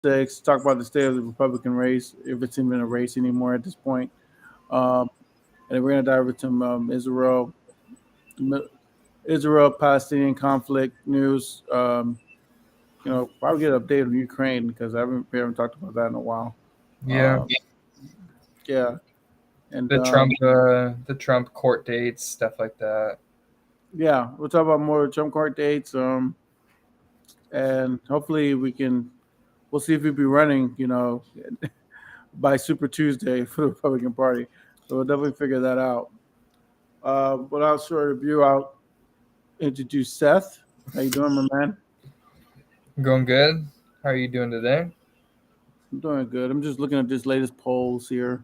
6, talk about the state of the Republican race, if it's even a race anymore at this point. Um, and then we're going to dive into Israel Palestinian conflict news. Probably get an update on Ukraine because we haven't talked about that in a while. Yeah, Um, yeah, and the Trump court dates, stuff like that. yeah, we'll talk about more Trump court dates. And hopefully we'll see if he'll be running, by Super Tuesday for the Republican Party. So we'll definitely figure that out. Without further ado, I'll introduce Seth. How you doing, my man? Going good. How are you doing today? I'm doing good. I'm just looking at this latest polls here.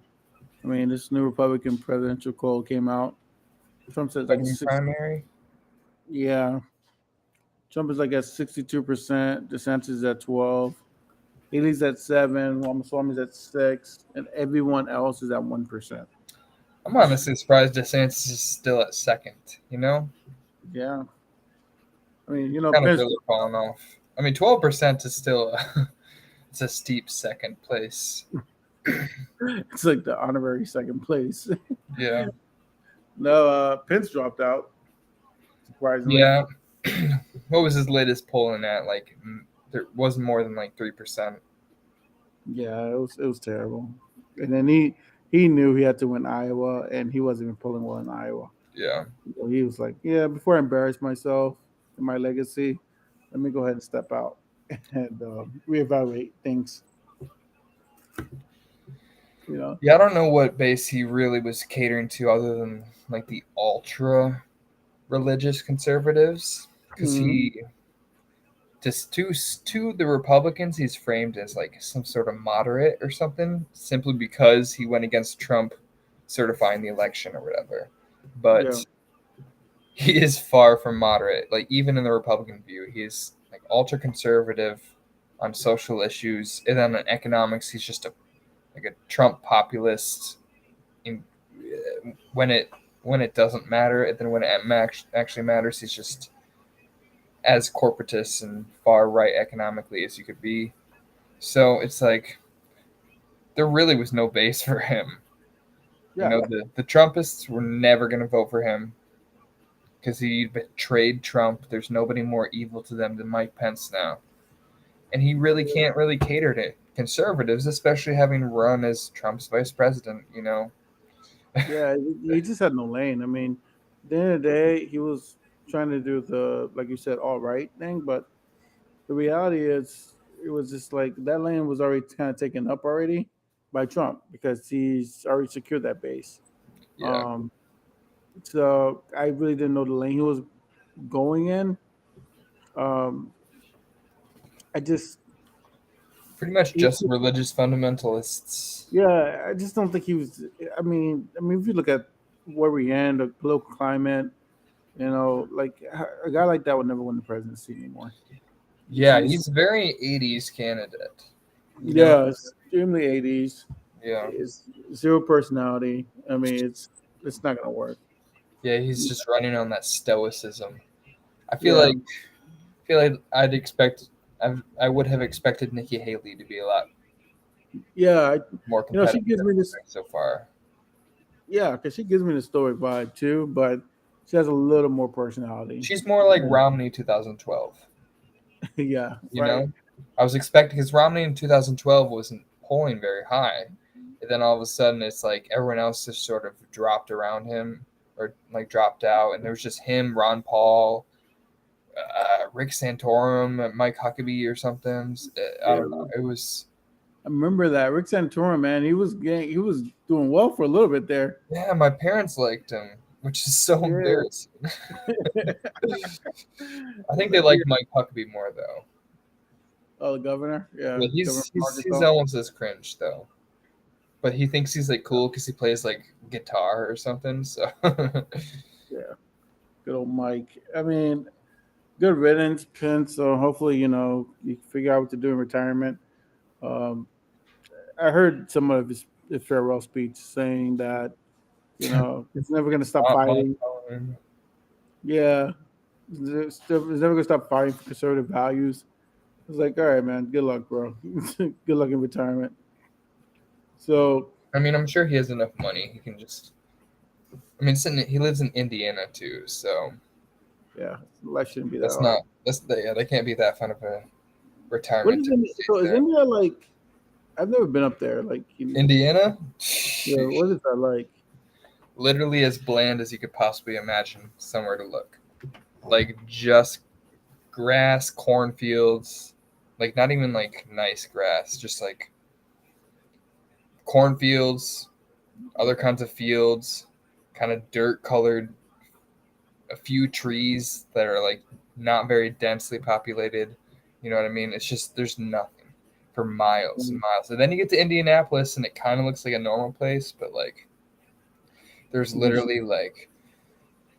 I mean, this new Republican presidential poll came out. Trump says like Second six. primary. Yeah, Trump is like at 62%. DeSantis is at 12. Haley's at 7. Ramaswamy's at 6, and everyone else is at 1%. I'm honestly surprised DeSantis is still at second. You know, Yeah, I mean, kind of Pence. really falling off. I mean, 12% is still it's a steep second place. It's like the honorary second place. Yeah, No, Pence dropped out, surprisingly. yeah. What was his latest polling at? Like, there wasn't more than like 3%. Yeah, it was terrible. And then he knew he had to win Iowa, and he wasn't even pulling well in Iowa. Yeah, So he was like, "Yeah, before I embarrass myself and my legacy, let me go ahead and step out and reevaluate things." You know. yeah. I don't know what base he really was catering to, other than like the ultra religious conservatives, because Hmm. he just to the Republicans, he's framed as like some sort of moderate or something, simply because he went against Trump certifying the election or whatever. Yeah. But he is far from moderate. Like, even in the Republican view, he's like ultra conservative on social issues, and then on economics, he's just a Trump populist. In when it doesn't matter, and then when it actually matters, he's just as corporatist and far right economically as you could be. So it's like there really was no base for him. You Yeah. know, the Trumpists were never going to vote for him because he betrayed Trump. There's nobody more evil to them than Mike Pence now. And he really can't really cater to conservatives, especially having run as Trump's vice president, you know? Yeah. He just had no lane. I mean, at the end of the day, he was trying to do the, like you said, all right thing, but the reality is it was just like that lane was already kind of taken up already by Trump because he's already secured that base. Yeah. Um, so I really didn't know the lane he was going in. Um, I just Pretty much he, just religious fundamentalists. yeah, I just don't think he was. I mean, if you look at where we in, the political climate, like a guy like that would never win the presidency anymore. Yeah, He's he's a very 80s candidate, you know? yeah, it's extremely 80s. Yeah. It's zero personality. I mean, it's not gonna work. Yeah, he's just running on that stoicism. I feel Yeah, like I would have expected Nikki Haley to be a lot yeah. more She competitive gives than me he's this. been so far. Yeah, because she gives me the story vibe too, but she has a little more personality. She's more like And, Romney 2012, yeah, you right. know? I was expecting, because Romney in 2012 wasn't polling very high. And then all of a sudden it's like everyone else just sort of dropped around him, or like dropped out, and there was just him, Ron Paul, Rick Santorum, Mike Huckabee or something. I Yeah, don't know. It was, I remember that Rick Santorum, man. He was doing well for a little bit there. yeah, my parents liked him, which is so Yeah, embarrassing. I it's think they like like Mike Huckabee more though. oh, the governor. Yeah, Yeah, Governor from he's Arkansas. almost as cringe though. But he thinks he's like cool because he plays like guitar or something. So Yeah, good old Mike. I mean, good riddance, Pence. So hopefully, you figure out what to do in retirement. Um, I heard some of his farewell speech saying that he's never going to stop not my fighting. Yeah, he's never going to stop fighting for conservative values. It's like, all right, man, good luck, bro. Good luck in retirement. So I mean, I'm sure he has enough money. He can just. I mean, he lives in Indiana too, so yeah, life shouldn't be that that's hard. not. Yeah, they can't be that fun of a What retirement is to in, stay so is there. India like? I've never been up there. Like, Indiana, yeah, what is that like? literally as bland as you could possibly imagine somewhere to look. Like just grass, cornfields, like not even like nice grass, just like cornfields, other kinds of fields, kind of dirt colored, a few trees that are like not very densely populated. You know what I mean? It's just there's nothing for miles and miles. And then you get to Indianapolis and it kind of looks like a normal place, but like there's literally like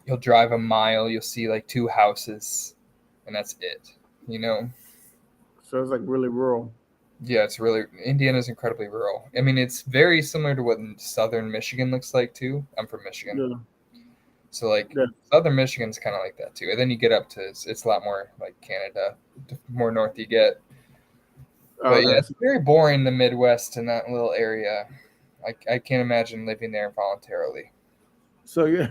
you'll drive a mile, you'll see like two houses, and that's it. You know? So it's like really rural. Yeah, it's really Indiana's incredibly rural. I mean, it's very similar to what southern Michigan looks like too. I'm from Michigan, Yeah, so like yeah. southern Michigan's kind of like that too. And then you get up to it's a lot more like Canada. The more north you get, Oh, but yeah, okay. it's very boring the Midwest in that little area. I can't imagine living there voluntarily. So yeah.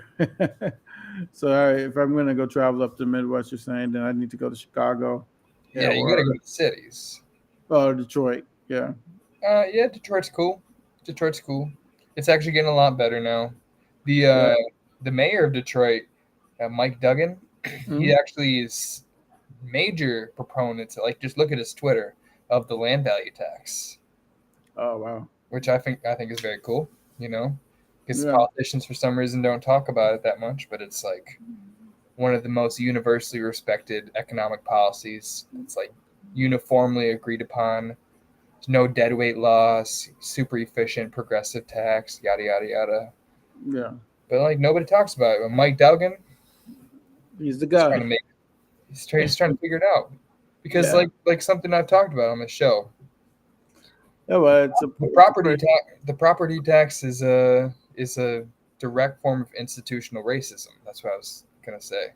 So all right, if I'm gonna go travel up to the Midwest, you're saying then I need to go to Chicago, yeah, Yeah, you got or to go to the cities. Detroit. Yeah. Yeah, Detroit's cool. Detroit's cool. It's actually getting a lot better now. The Yeah. uh, the mayor of Detroit, Mike Duggan, he Mhm. actually is major proponent. Like, just look at his Twitter of the land value tax, Oh wow. which I think is very cool. You know, because Yeah. politicians for some reason don't talk about it that much, but it's like one of the most universally respected economic policies. It's like uniformly agreed upon. There's no deadweight laws, super efficient, progressive tax, yada yada yada. Yeah. But like nobody talks about it. But Mike Duggan, He's the he's trying guy. to make, he's trying to figure it out because Yeah. like something I've talked about on the show, Yeah. Well, it's a pretty. the property tax is a direct form of institutional racism. That's what I was gonna say,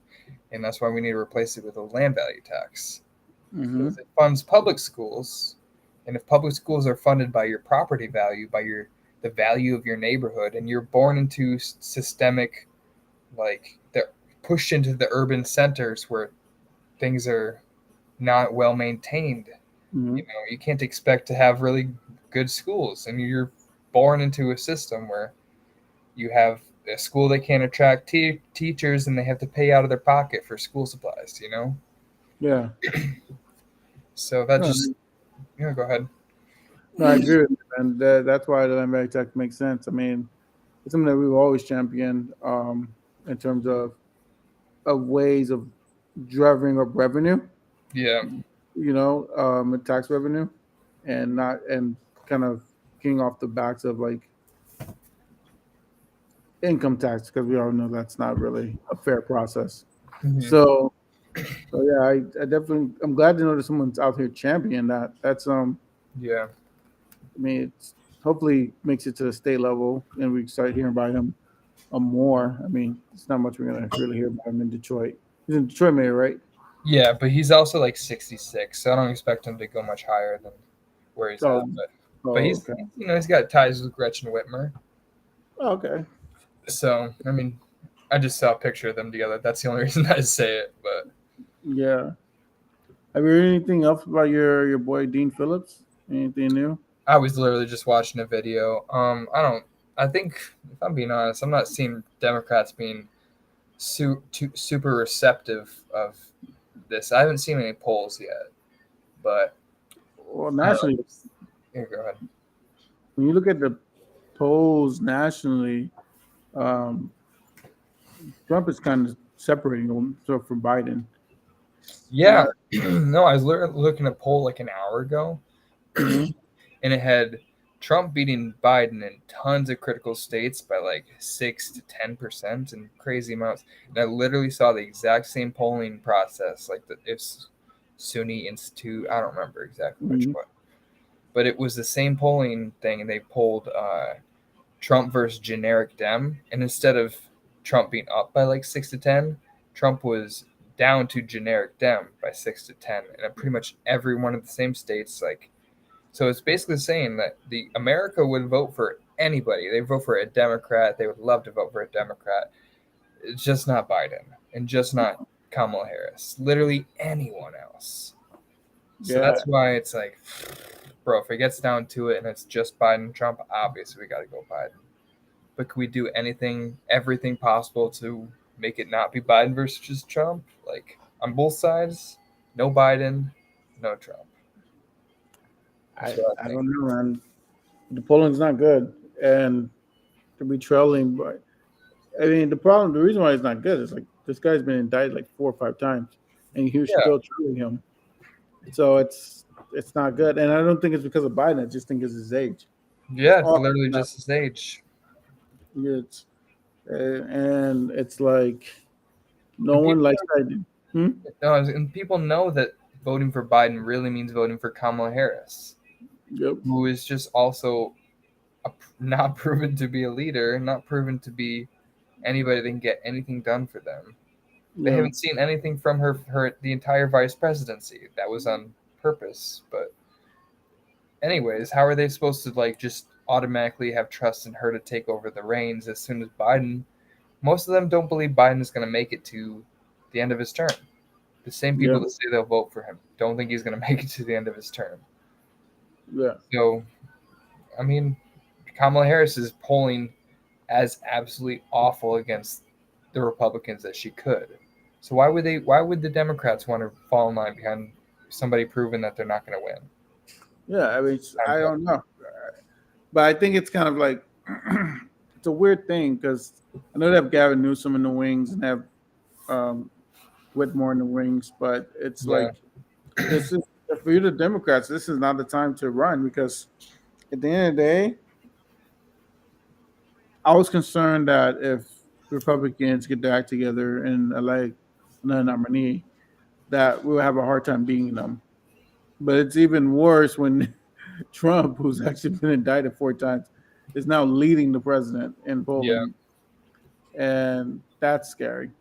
and that's why we need to replace it with a land value tax Hmm. because it funds public schools, and if public schools are funded by your property value, by your the value of your neighborhood, and you're born into systemic like they're pushed into the urban centers where things are not well maintained. Hmm. You know, you can't expect to have really good schools, and you're born into a system where you have a school that can't attract teachers, and they have to pay out of their pocket for school supplies. You know, Yeah. so that No, just go ahead. no, I agree with you, and that's why the land value tax makes sense. I mean, it's something that we've always championed in terms of ways of driving up revenue. Yeah, Tax revenue, and not and kind of king off the backs of like income tax because we all know that's not really a fair process. hmm So, so yeah, I definitely I'm glad to know that someone's out here championing that. yeah, I mean it's hopefully makes it to the state level and we start hearing about him more. I mean, it's not much we're gonna really hear about him in Detroit. He's in Detroit mayor, right? yeah. But he's also like 66, so I don't expect him to go much higher than where he's at. Oh, But oh, okay. he's got ties with Gretchen Whitmer. Oh, okay. So I mean, I just saw a picture of them together. That's the only reason I say it. But Yeah. Have you heard anything else about your boy Dean Phillips? Anything new? I was literally just watching a video. I don't. I think if I'm being honest, I'm not seeing Democrats being super receptive of this. I haven't seen any polls yet, but Well, I don't know. nationally, Here, go ahead. when you look at the polls nationally, um, Trump is kind of separating himself from Biden. Yeah, no, I was literally looking at a poll like an hour ago, Mm-hmm. and it had Trump beating Biden in tons of critical states by like 6 to 10% and crazy amounts. And I literally saw the exact same polling process, like it's SUNY Institute. I don't remember exactly which Mm-hmm. one, but it was the same polling thing, and they polled Trump versus generic Dem, and instead of Trump being up by like 6 to 10, Trump was down to generic Dem by 6 to 10, and pretty much every one of the same states. Like, so it's basically saying that the America would vote for anybody. They vote for a Democrat. They would love to vote for a Democrat. It's just not Biden and just not Kamala Harris. Literally anyone else. So Yeah, that's why it's like, bro, if it gets down to it and it's just Biden and Trump, obviously we got to go Biden. But can we do anything, everything possible to make it not be Biden versus Trump? Like on both sides, no Biden, no Trump. That's I what I I think. don't know, man. The polling's not good, and to be trailing, but I mean, the reason why it's not good is like this guy's been indicted like 4 or 5 times, and you're Yeah, still trailing him. So it's not good, and I don't think it's because of Biden. I just think it's his age. It's yeah, it's all literally just his age. it's and it's like no And one people, likes Biden. Hmm? no, and people know that voting for Biden really means voting for Kamala Harris, Yep. who is just also not proven to be a leader, not proven to be anybody that can get anything done for them. They Yeah. haven't seen anything from her the entire vice presidency. That was on purpose. But anyways, how are they supposed to like just automatically have trust in her to take over the reins as soon as Biden? Most of them don't believe Biden is going to make it to the end of his term. The same Yeah. people that say they'll vote for him don't think he's going to make it to the end of his term. Yeah. So, I mean, Kamala Harris is polling as absolutely awful against the Republicans that she could. So why would the Democrats want to fall in line behind somebody proving that they're not going to win? Yeah. I mean, I Time's up. don't know, but I think it's kind of like it's a weird thing because I know they have Gavin Newsom in the wings and have um, Whitmore in the wings, but it's Yeah. like this is for you, the Democrats. This is not the time to run because at the end of the day, I was concerned that if Republicans get their act together and elect another nominee, that we will have a hard time beating them. But it's even worse when Trump, who's actually been indicted 4 times, is now leading the president in Yeah. polling, and that's scary.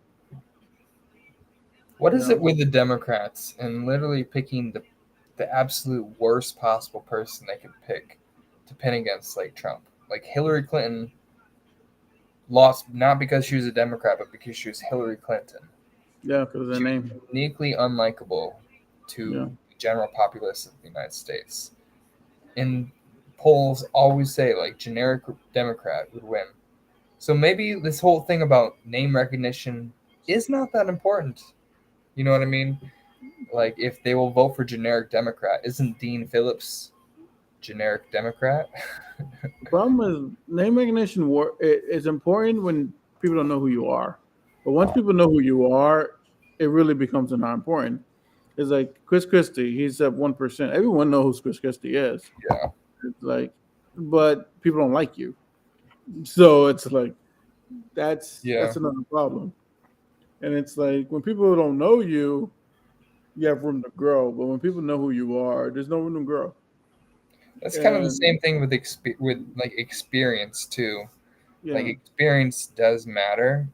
What You is it know? with the Democrats and literally picking the absolute worst possible person they could pick to pin against like Trump? Like Hillary Clinton lost not because she was a Democrat, but because she was Hillary Clinton. Yeah, because of the She was name. uniquely unlikable Yeah, to the general populace of the United States. And polls always say like generic Democrat would win. So maybe this whole thing about name recognition is not that important. You know what I mean? Like if they will vote for generic Democrat, isn't Dean Phillips generic Democrat? the problem is name recognition. It's important when people don't know who you are, but once people know who you are, it really becomes not important. It's like Chris Christie. He's at 1%. Everyone knows who Chris Christie is. Yeah. It's like, but people don't like you. So it's like Yeah. that's another problem. And it's like when people don't know you, you have room to grow. But when people know who you are, there's no room to grow. That's kind of the And same thing with with like experience too. Like yeah, experience does matter,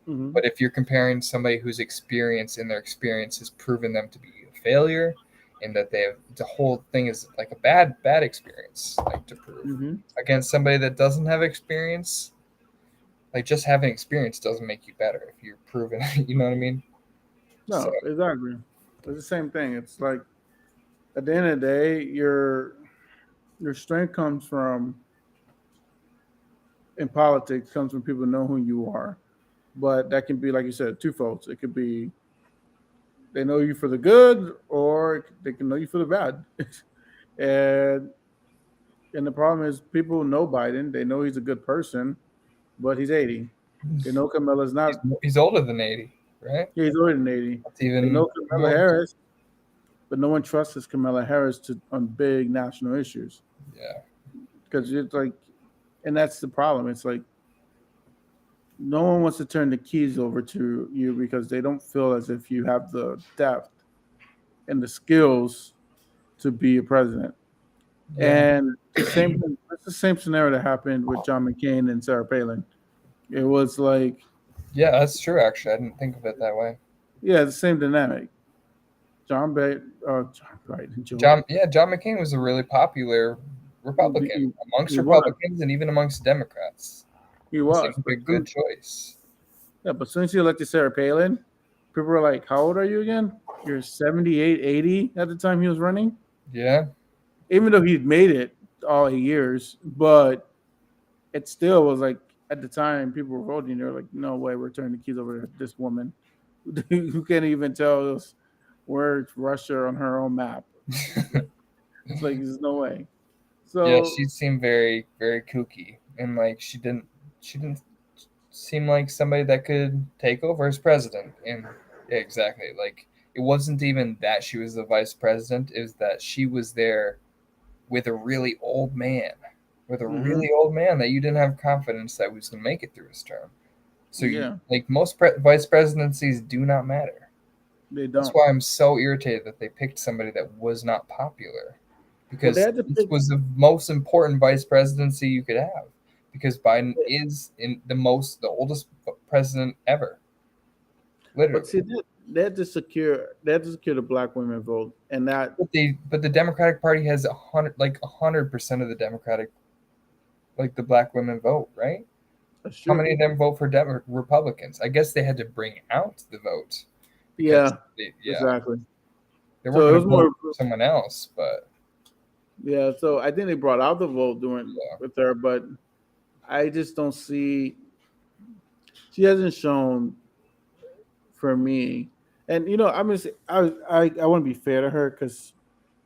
hmm but if you're comparing somebody whose experience in their experience has proven them to be a failure and that they have the whole thing is like a bad experience like to prove hmm against somebody that doesn't have experience, like just having experience doesn't make you better if you're proven you know what I mean? So no, exactly. It's the same thing. It's like at the end of the day, your strength comes from in politics comes from people know who you are. But that can be, like you said, twofold. It could be they know you for the good, or they can know you for the bad. and and the problem is people know Biden. They know he's a good person, but he's 80. They know Kamala's he's, not. he's older than 80, right? Yeah, he's older than 80. That's They even know Kamala more. Harris, but no one trusts Kamala Harris to on big national issues Yeah. because it's like, and that's the problem. It's like no one wants to turn the keys over to you because they don't feel as if you have the depth and the skills to be a president. Yeah. And it's the same scenario that happened with John McCain and Sarah Palin. It was like, Yeah, that's true actually. I didn't think of it that way. Yeah, the same dynamic. John John Biden, Joe. John McCain was a really popular Republican He, amongst he was. Republicans and even amongst Democrats. He He was. seemed like a good choice. But since you elected Sarah Palin, people were like, "How old are you again? You're 78, 80 at the time he was running." Yeah, Even though he'd made it all 8 years, but it still was like at the time people were voting. They were like, "No way, we're turning the keys over to this woman who can't even tell us where's Russia on her own map." It's like there's no way. yeah. So She seemed very very kooky, and like she didn't seem like somebody that could take over as president. And yeah, exactly. Like it wasn't even that she was the vice president; it was that she was there with a really old man, mhm, that you didn't have confidence that was going to make it through his term. So, yeah, like most vice presidencies do not matter. they That's don't. why I'm so irritated that they picked somebody that was not popular, Well, they because had to this pick. was the most important vice presidency you could have. Because Biden is the oldest president ever, But literally. see, they had to secure the black women vote, and that But the Democratic Party has 100% of the Democratic, like the black women vote, right? that's How true. many of them vote for Republicans? I guess they had to bring out the vote because Yeah, yeah, exactly. they weren't So it going was to vote more. for someone else. But Yeah, so I think they brought out the vote doing yeah, with her, but I just don't see. She hasn't shown for me, and I'm gonna say I want to be fair to her because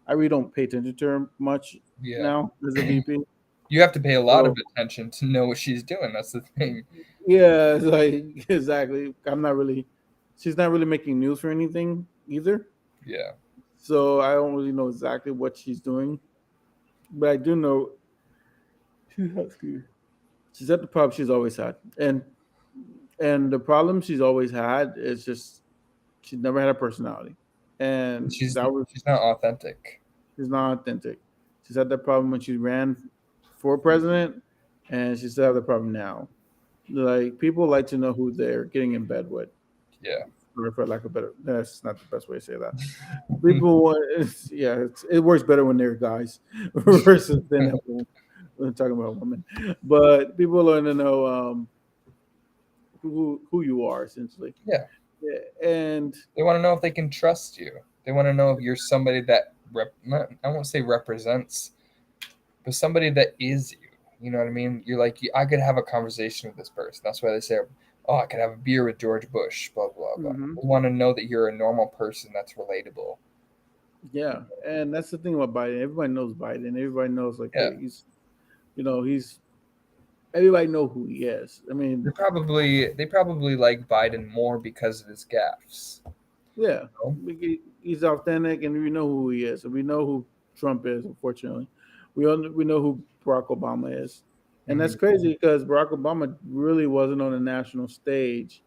I really don't pay attention to her much yeah, now as a VP. you have to pay a lot of So attention to know what she's doing. That's the thing. yeah, it's like exactly. I'm not really. She's not really making news for anything either. Yeah, So I don't really know exactly what she's doing, but I do know she's at the problem she's always had, and the problem she's always had is just she's never had a personality, and she's that was she's not authentic. she's not authentic. She's had that problem when she ran for president, and she still have the problem now. Like people like to know who they're getting in bed with, Yeah, for lack of better. That's not the best way to say that. People want, it works better when they're guys versus than when we're talking about women. But people want to know who you are essentially. yeah. Yeah, and They want to know if they can trust you. They want to know if you're somebody that I won't say represents, but somebody that is you. You know what I mean? You're like, I could have a conversation with this person. That's why they say, oh, I could have a beer with George Bush, blah, blah, blah. mhm, They want to know that you're a normal person that's relatable. yeah, and that's the thing about Biden. Everybody knows Biden. Everybody knows like, Yeah. hey, he's everybody know who he is. I mean, They probably like Biden more because of his gaffes. yeah, You know? he's authentic, and we know who he is, and we know who Trump is. Unfortunately, we know who Barack Obama is, and that's Mhm. crazy because Barack Obama really wasn't on the national stage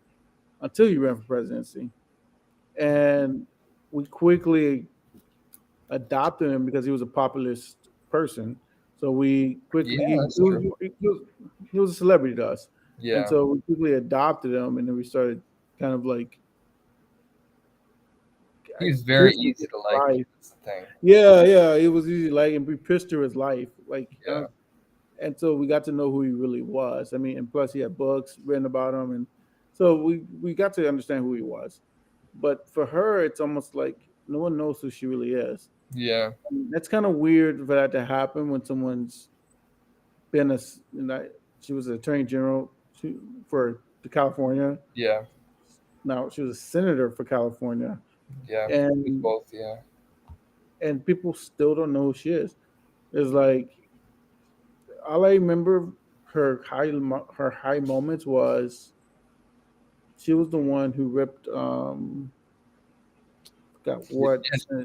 until he ran for presidency, and we quickly adopted him because he was a populist person. So we quickly Yeah, that's true. he was a celebrity to us, and Yeah. so we quickly adopted him, and then we started kind of like He was very piercing easy his to like. life. That's the thing. Yeah, yeah, it was easy like, and we pissed through his life, Yeah. and so we got to know who he really was. I mean, and plus he had books written about him, and so we got to understand who he was. But for her, it's almost like no one knows who she really is. Yeah. That's kind of weird for that to happen when someone's been she was an attorney general for California. Yeah. Now she was a senator for California, Yeah. It was and both. Yeah. people still don't know who she is. It's like all I remember her high moments was she was the one who ripped got what Yeah.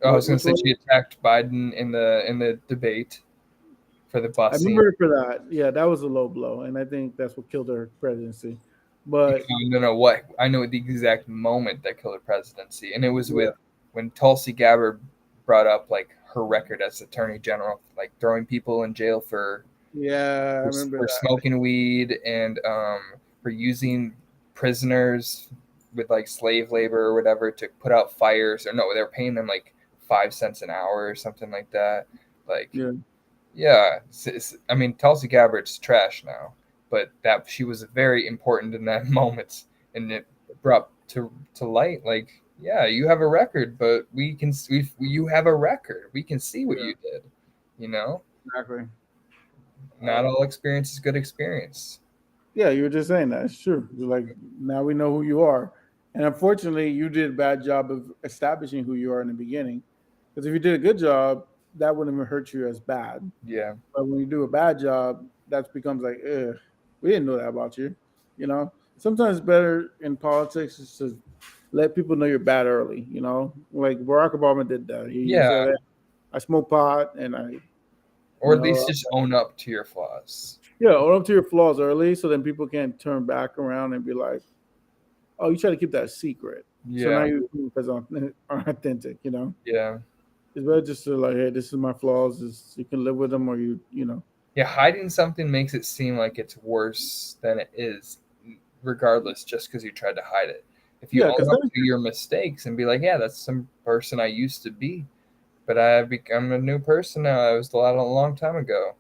I what was gonna which say one she attacked Biden in the debate for the I busing. remember her for that. Yeah, that was a low blow, and I think that's what killed her presidency. But No, what I know the exact moment that killed her presidency, and it was yeah, with when Tulsi Gabbard brought up like her record as Attorney General, like throwing people in jail yeah, I for, remember for that. smoking weed and for using prisoners with like slave labor or whatever to put out fires, or no, they were paying them like 5 cents an hour or something like that. Like, Yeah. yeah, I mean, Tulsi Gabbard's trash now, but that she was very important in that moment, and it brought to light like, yeah, you have a record, but you have a record. We can see what Yeah. you did. You know, Exactly. not all experience is good experience. Yeah, you were just saying that. It's true. You're like, now we know who you are. And unfortunately, you did a bad job of establishing who you are in the beginning. Because if you did a good job, that wouldn't even hurt you as bad. Yeah, But when you do a bad job, that becomes like, ugh, we didn't know that about you. You know, sometimes it's better in politics is to let people know you're bad early. You know, like Barack Obama did that. He yeah, said, hey, I smoke pot and or you at least know, just own up to your flaws. yeah, own up to your flaws early so then people can't turn back around and be like, oh, you try to keep that secret. So now Yeah, you because aren't authentic, you know. yeah, It's better just to like, hey, this is my flaws. Is you can live with them or you know. yeah. Hiding something makes it seem like it's worse than it is, regardless, just because you tried to hide it. If you Yeah, own because up then to your mistakes and be like, yeah, that's some person I used to be, but I've become a new person now. I was a long time ago.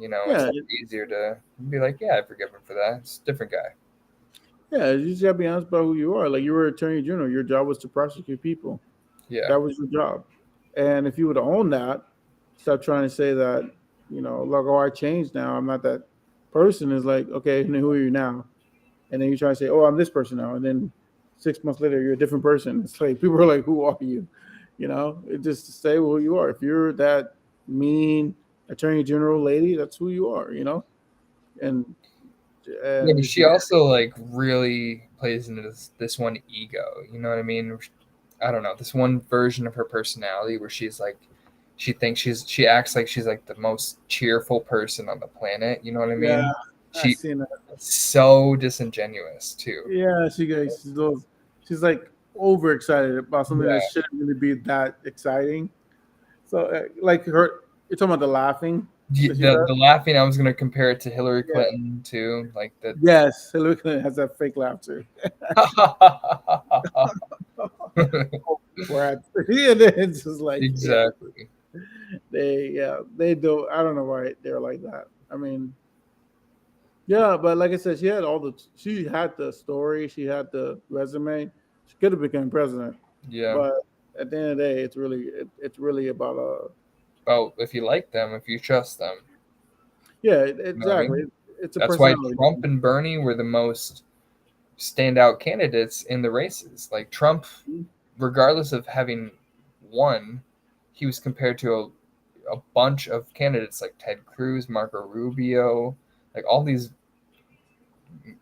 It's a yeah, lot easier to be like, yeah, I forgive him for that. It's a different guy. yeah, you just gotta be honest about who you are. Like you were attorney general, your job was to prosecute people. Yeah, That was your job. And if you would have owned that, stop trying to say that, like, oh, I changed now. I'm not that person. Is like, okay, and then who are you now? And then you try to say, oh, I'm this person now. And then 6 months later, you're a different person. It's like people are like, who are you? It just to say who you are. If you're that mean attorney general lady, that's who you are. And yeah, and but if she you, also like really plays into this one ego. You know what I mean? I don't know, this one version of her personality where she's like, she acts like she's like the most cheerful person on the planet. You know what I yeah, mean? I She seen that. so disingenuous too. Yeah, she's like overexcited about something that Yeah, shouldn't really be that exciting. So like you're talking about the laughing that she the does. laughing. I was gonna compare it to Hillary Yeah. Clinton too, like the. Yes, Hillary Clinton has that fake laugh too. Where yeah, it's just like yeah, Exactly. they do. I don't know why they're like that. I mean, yeah, but like I said, she had the story, she had the resume. She could have become president, Yeah. but at the end of the day, it's really about Well, if you like them, if you trust them, yeah, you know what I exactly. mean. It's a That's why personality Trump thing. and Bernie were the most standout candidates in the races. Like Trump, regardless of having won, he was compared to a bunch of candidates like Ted Cruz, Marco Rubio, like all these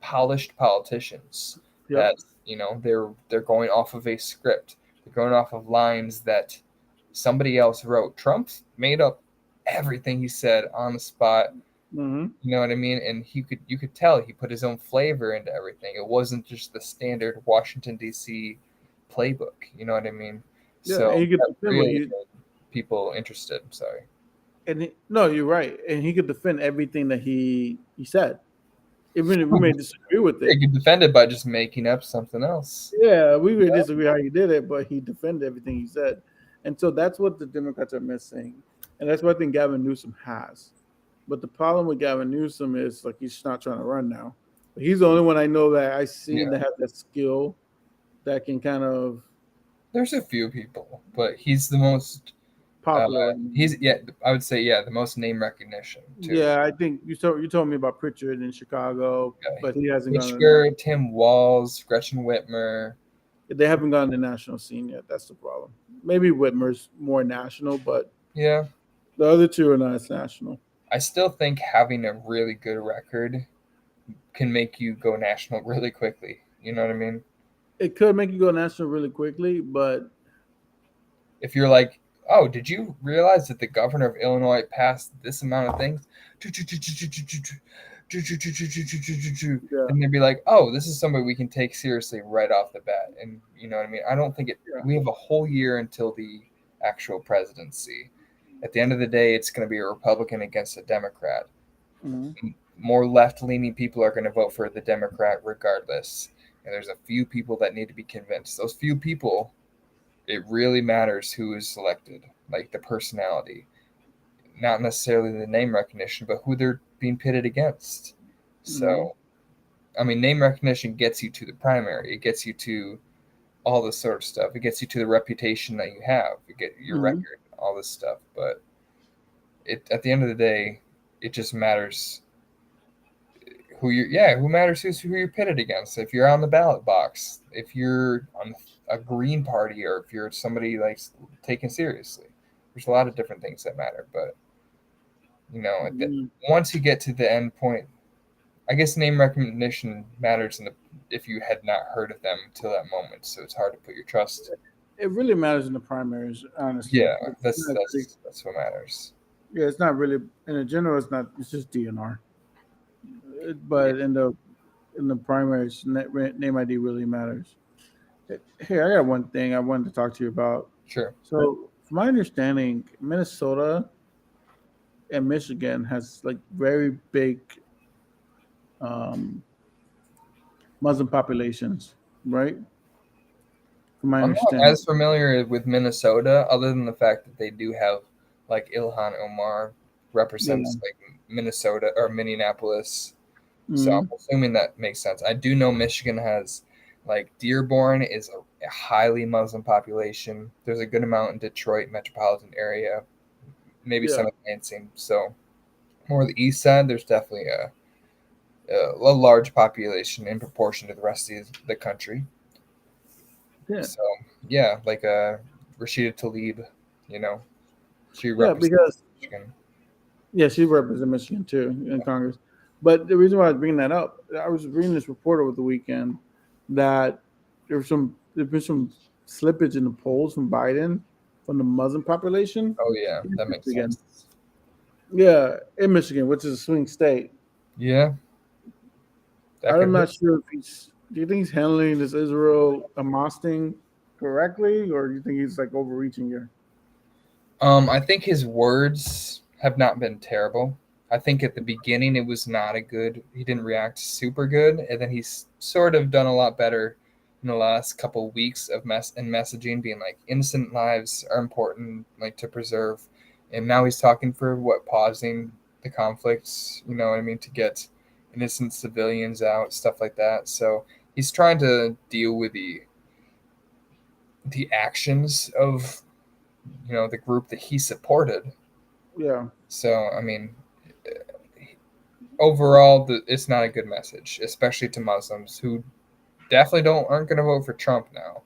polished politicians Yep. that they're going off of a script. They're going off of lines that somebody else wrote. Trump made up everything he said on the spot. Hmm. You know what I mean? And you could tell he put his own flavor into everything. It wasn't just the standard Washington D.C. playbook. You know what I mean? Yeah, and So he could that defend what really he made people interested. Sorry. no, you're right, and he could defend everything that he said, even if we may disagree with He it. could defend it by just making up something else. Yeah, we You may know? disagree how he did it, but he defended everything he said, and so that's what the Democrats are missing, and that's what I think Gavin Newsom has. But the problem with Gavin Newsom is like he's not trying to run now. But he's the only one I know that I seen Yeah. that has that skill that can kind of There's a few people, but he's the most. popular right now. He's yeah. I would say yeah, the most name recognition too. Yeah, I think you told me about Pritchard in Chicago, Yeah. but he hasn't gone to the Pritzker, Tim Walz, Gretchen Whitmer. they haven't gone to the national scene yet. That's the problem. Maybe Whitmer's more national, but Yeah, the other two are not as national. I still think having a really good record can make you go national really quickly. You know what I mean? It could make you go national really quickly, but If you're like, oh, did you realize that the governor of Illinois passed this amount of things? yeah, And they'd be like, oh, this is somebody we can take seriously right off the bat. And you know what I mean? I don't think yeah. we have a whole year until the actual presidency. At the end of the day, it's going to be a Republican against a Democrat. Mhm. More left leaning people are going to vote for the Democrat regardless. and there's a few people that need to be convinced. Those few people, it really matters who is selected, like the personality, not necessarily the name recognition, but who they're being pitted against. Mm-hmm. So, I mean, name recognition gets you to the primary. It gets you to all this sort of stuff. It gets you to the reputation that you have. You get your Mm-hmm. record, all this stuff. But at the end of the day, it just matters who matters who you're pitted against. If you're on the ballot box, if you're on a Green Party, or if you're somebody like taken seriously. There's a lot of different things that matter, but Mm-hmm. once you get to the end point, I guess name recognition matters if you had not heard of them till that moment. So it's hard to put your trust. It really matters in the primaries, honestly. Yeah, It's that's not really, that's that's what matters. yeah, it's not really in the general. It's not. It's just DNR. Yeah, But in the primaries, name ID really matters. Hey, I got one thing I wanted to talk to you about. sure. So, from my understanding, Minnesota and Michigan has like very big um, Muslim populations, right? From my I'm not understanding. as familiar with Minnesota, other than the fact that they do have like Ilhan Omar Yeah. represents like Minnesota or Minneapolis. So Hmm. I'm assuming that makes sense. I do know Michigan has like Dearborn is a highly Muslim population. There's a good amount in Detroit metropolitan area, maybe Yeah. some in Lansing. So more the east side, there's definitely a large population in proportion to the rest of the country. Yeah. So yeah, like Rashida Tlaib, you know, she Yeah. represents Because Michigan. yeah, she represents Michigan too in Congress. But the reason why I was bringing that up, I was reading this report over the weekend that there's been some slippage in the polls from Biden from the Muslim population Oh yeah, in that makes Michigan. sense. Yeah, in Michigan, which is a swing state. Yeah, that I'm could be. not sure if he's. Do you think he's handling this Israel Hamas thing correctly, or do you think he's like overreaching here? I think his words have not been terrible. I think at the beginning it was not a good. He didn't react super good, and then he's sort of done a lot better in the last couple weeks of messaging, being like innocent lives are important, like to preserve. And now he's talking for pausing the conflicts. You know what I mean, to get innocent civilians out, stuff like that. So he's trying to deal with the actions of the group that he supported. Yeah, So I mean, overall, it's not a good message, especially to Muslims who definitely don't aren't going to vote for Trump now.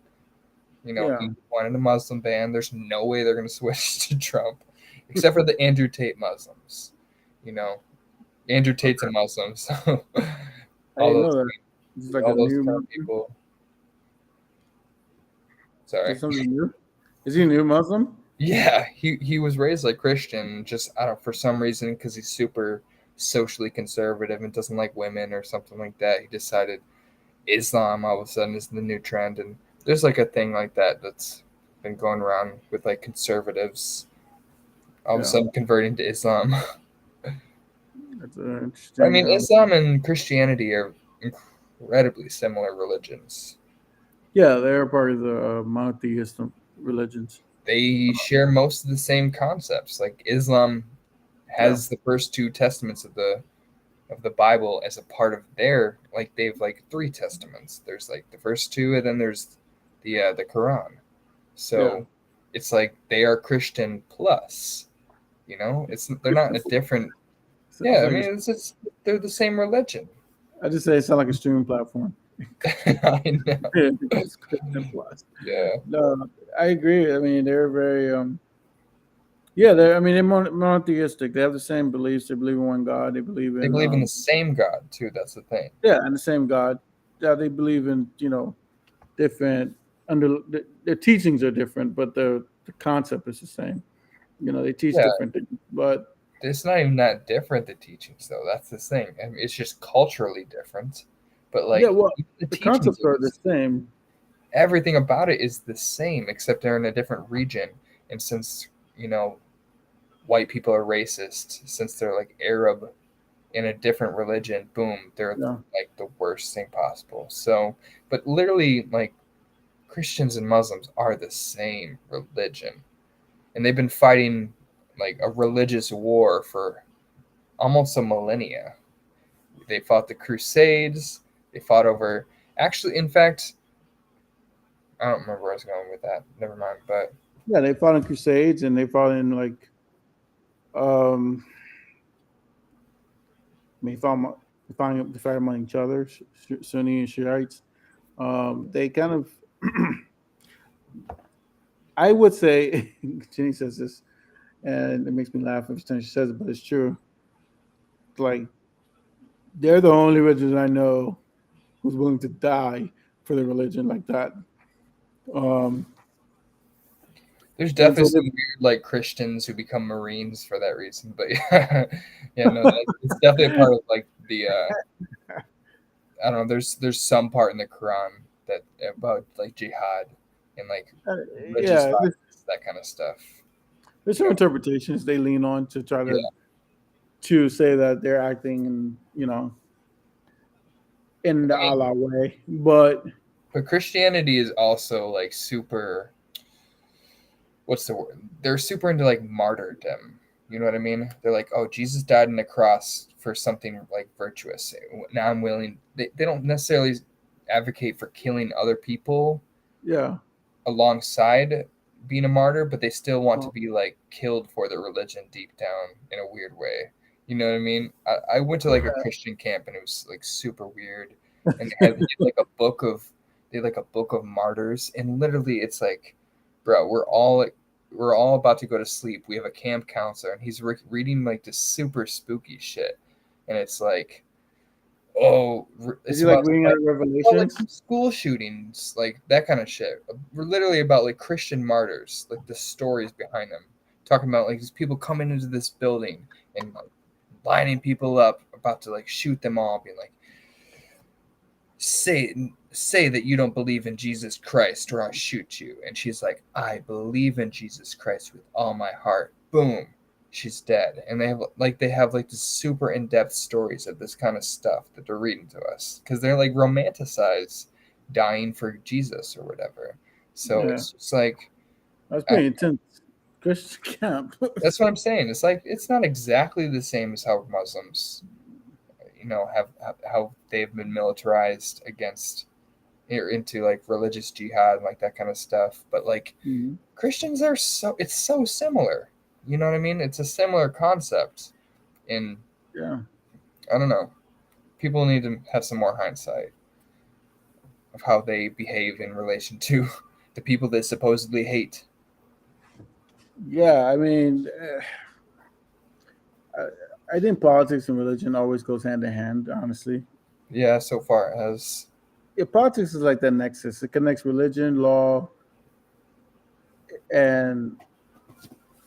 yeah, He wanted a Muslim ban. There's no way they're going to switch to Trump, except for the Andrew Tate Muslims. You know, Andrew Tate's a okay. Muslim, so I all didn't those know that. This is like a all those new kind of Muslim. people. Is Sorry. this something new? Is he a new Muslim? Yeah, he was raised like Christian, just I don't for some reason because he's super socially conservative and doesn't like women or something like that. He decided Islam all of a sudden is the new trend, and there's like a thing like that that's been going around with like conservatives all of a Yeah, sudden converting to Islam. that's I interesting. mean, Islam and Christianity are incredibly similar religions. Yeah, they're part of the monotheist religions. They share most of the same concepts. Like Islam Yeah, has the first two testaments of the Bible as a part of their like they've like three testaments. There's like the first two, and then there's the Quran. yeah. So it's like they are Christian plus. They're not a different. It's Yeah, I like mean they're the same religion. I just say it sounds like a streaming platform. I know. It's Christian Plus. Yeah, No, I agree. I mean, they're very yeah. They're I mean they're monotheistic. They have the same beliefs. They believe in one God. They believe they in believe in the same God too. That's the thing. yeah, and the same God. Yeah, they believe in different under their teachings are different, but the concept is the same. They teach Yeah, different things, but it's not even that different the teachings though. That's the thing. I mean, it's just culturally different. But yeah, like well, even the the teachings concepts are are the same. everything about it is the same except they're in a different region. And since white people are racist, since they're like Arab in a different religion, boom, they're Yeah. like the worst thing possible. So, but literally, like Christians and Muslims are the same religion, and they've been fighting like a religious war for almost a millennia. They fought the Crusades. They fought over. Actually, in fact, I don't remember where I was going with that. Never mind. But Yeah, they fought in crusades and they fought in like um I mean they fought among each other, Sunni and Shiites. They kind of I would say Jenny says this and it makes me laugh every time she says it, but it's true. Like they're the only religion I know who's willing to die for their religion like that. Um, there's and definitely so some weird like Christians who become Marines for that reason. But yeah, yeah, no, it's definitely a part of like the I don't know. There's some part in the Quran that about like jihad and like religious yeah, violence, that kind of stuff. there's You some know, interpretations they lean on to try yeah. to say that they're acting in in the I mean, Allah way, but but Christianity is also like super. What's the word? They're super into like martyrdom. You know what I mean? They're like, oh, Jesus died on the cross for something like virtuous. Now I'm willing. They don't necessarily advocate for killing other people yeah, alongside being a martyr, but they still want to well, be like killed for their religion deep down in a weird way. You know what I mean? I went to like a Christian camp and it was like super weird. And they had like a book of martyrs, and literally it's like, bro, we're all about to go to sleep. We have a camp counselor, and he's reading like this super spooky shit, and it's like, oh, is it's he like about reading out like, of well, like Revelations? school shootings, like that kind of shit. We're literally about like Christian martyrs, like the stories behind them. Talking about like these people coming into this building and like lining people up, about to like shoot them all, being like, say that you don't believe in Jesus Christ or I'll shoot you. And she's like, I believe in Jesus Christ with all my heart. Boom, she's dead. And they have like this super in-depth stories of this kind of stuff that they're reading to us because they're like romanticize dying for Jesus or whatever. So Yeah, it's just like, that's I, pretty intense. Christian camp. that's what I'm saying. It's like it's not exactly the same as how Muslims, have how they've been militarized against or into like religious jihad and like that kind of stuff. But like Mhm. Christians are it's so similar. You know what I mean? It's a similar concept. And Yeah, I don't know. People need to have some more hindsight of how they behave in relation to the people they supposedly hate. yeah. I mean, I think politics and religion always goes hand in hand. Honestly, Yeah, so far as yeah, politics is like that nexus. It connects religion, law, and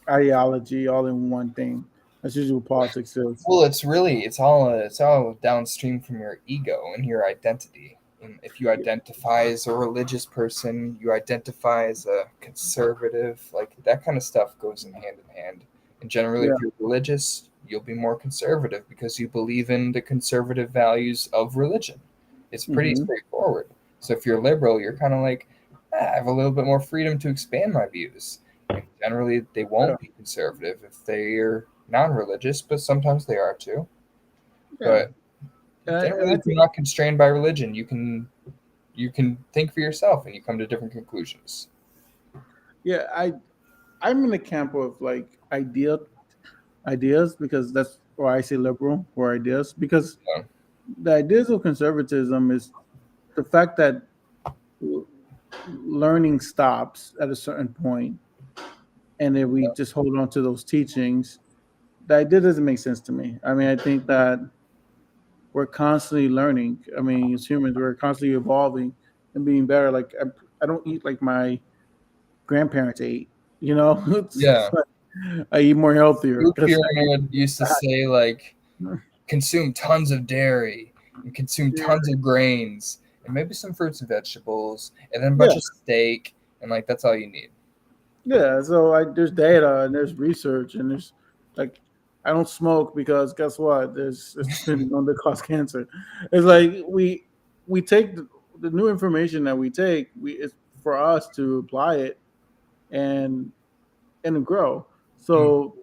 ideology all in one thing. That's usually what politics is. well, it's all downstream from your ego and your identity. And if you identify as a religious person, you identify as a conservative, like that kind of stuff goes in hand. And generally, Yeah. if you're religious, you'll be more conservative because you believe in the conservative values of religion. It's pretty Hmm. straightforward. So if you're liberal, you're kind of like, I have a little bit more freedom to expand my views. And generally, they Yeah. won't be conservative if they're non-religious, but sometimes they are too. Yeah. But And generally, I if you're think, not constrained by religion, you can think for yourself and you come to different conclusions. yeah, I'm in the camp of like ideas because that's why I say liberal or ideas because So, the ideas of conservatism is the fact that learning stops at a certain point and then we just hold on to those teachings. The idea doesn't make sense to me. I mean, I think that we're constantly learning. I mean, as humans, we're constantly evolving and being better. Like I don't eat like my grandparents ate. You know, yeah, I eat more healthier Blue because Pyramid used to say like consume tons of dairy and consume yeah, tons of grains and maybe some fruits and vegetables and then a yeah, bunch of steak and like that's all you need. yeah. So there's data and there's research and there's like I don't smoke because guess what? There's it's been known to cause cancer. It's like we take the new information that we take. It's for us to apply it and and grow. Mm. So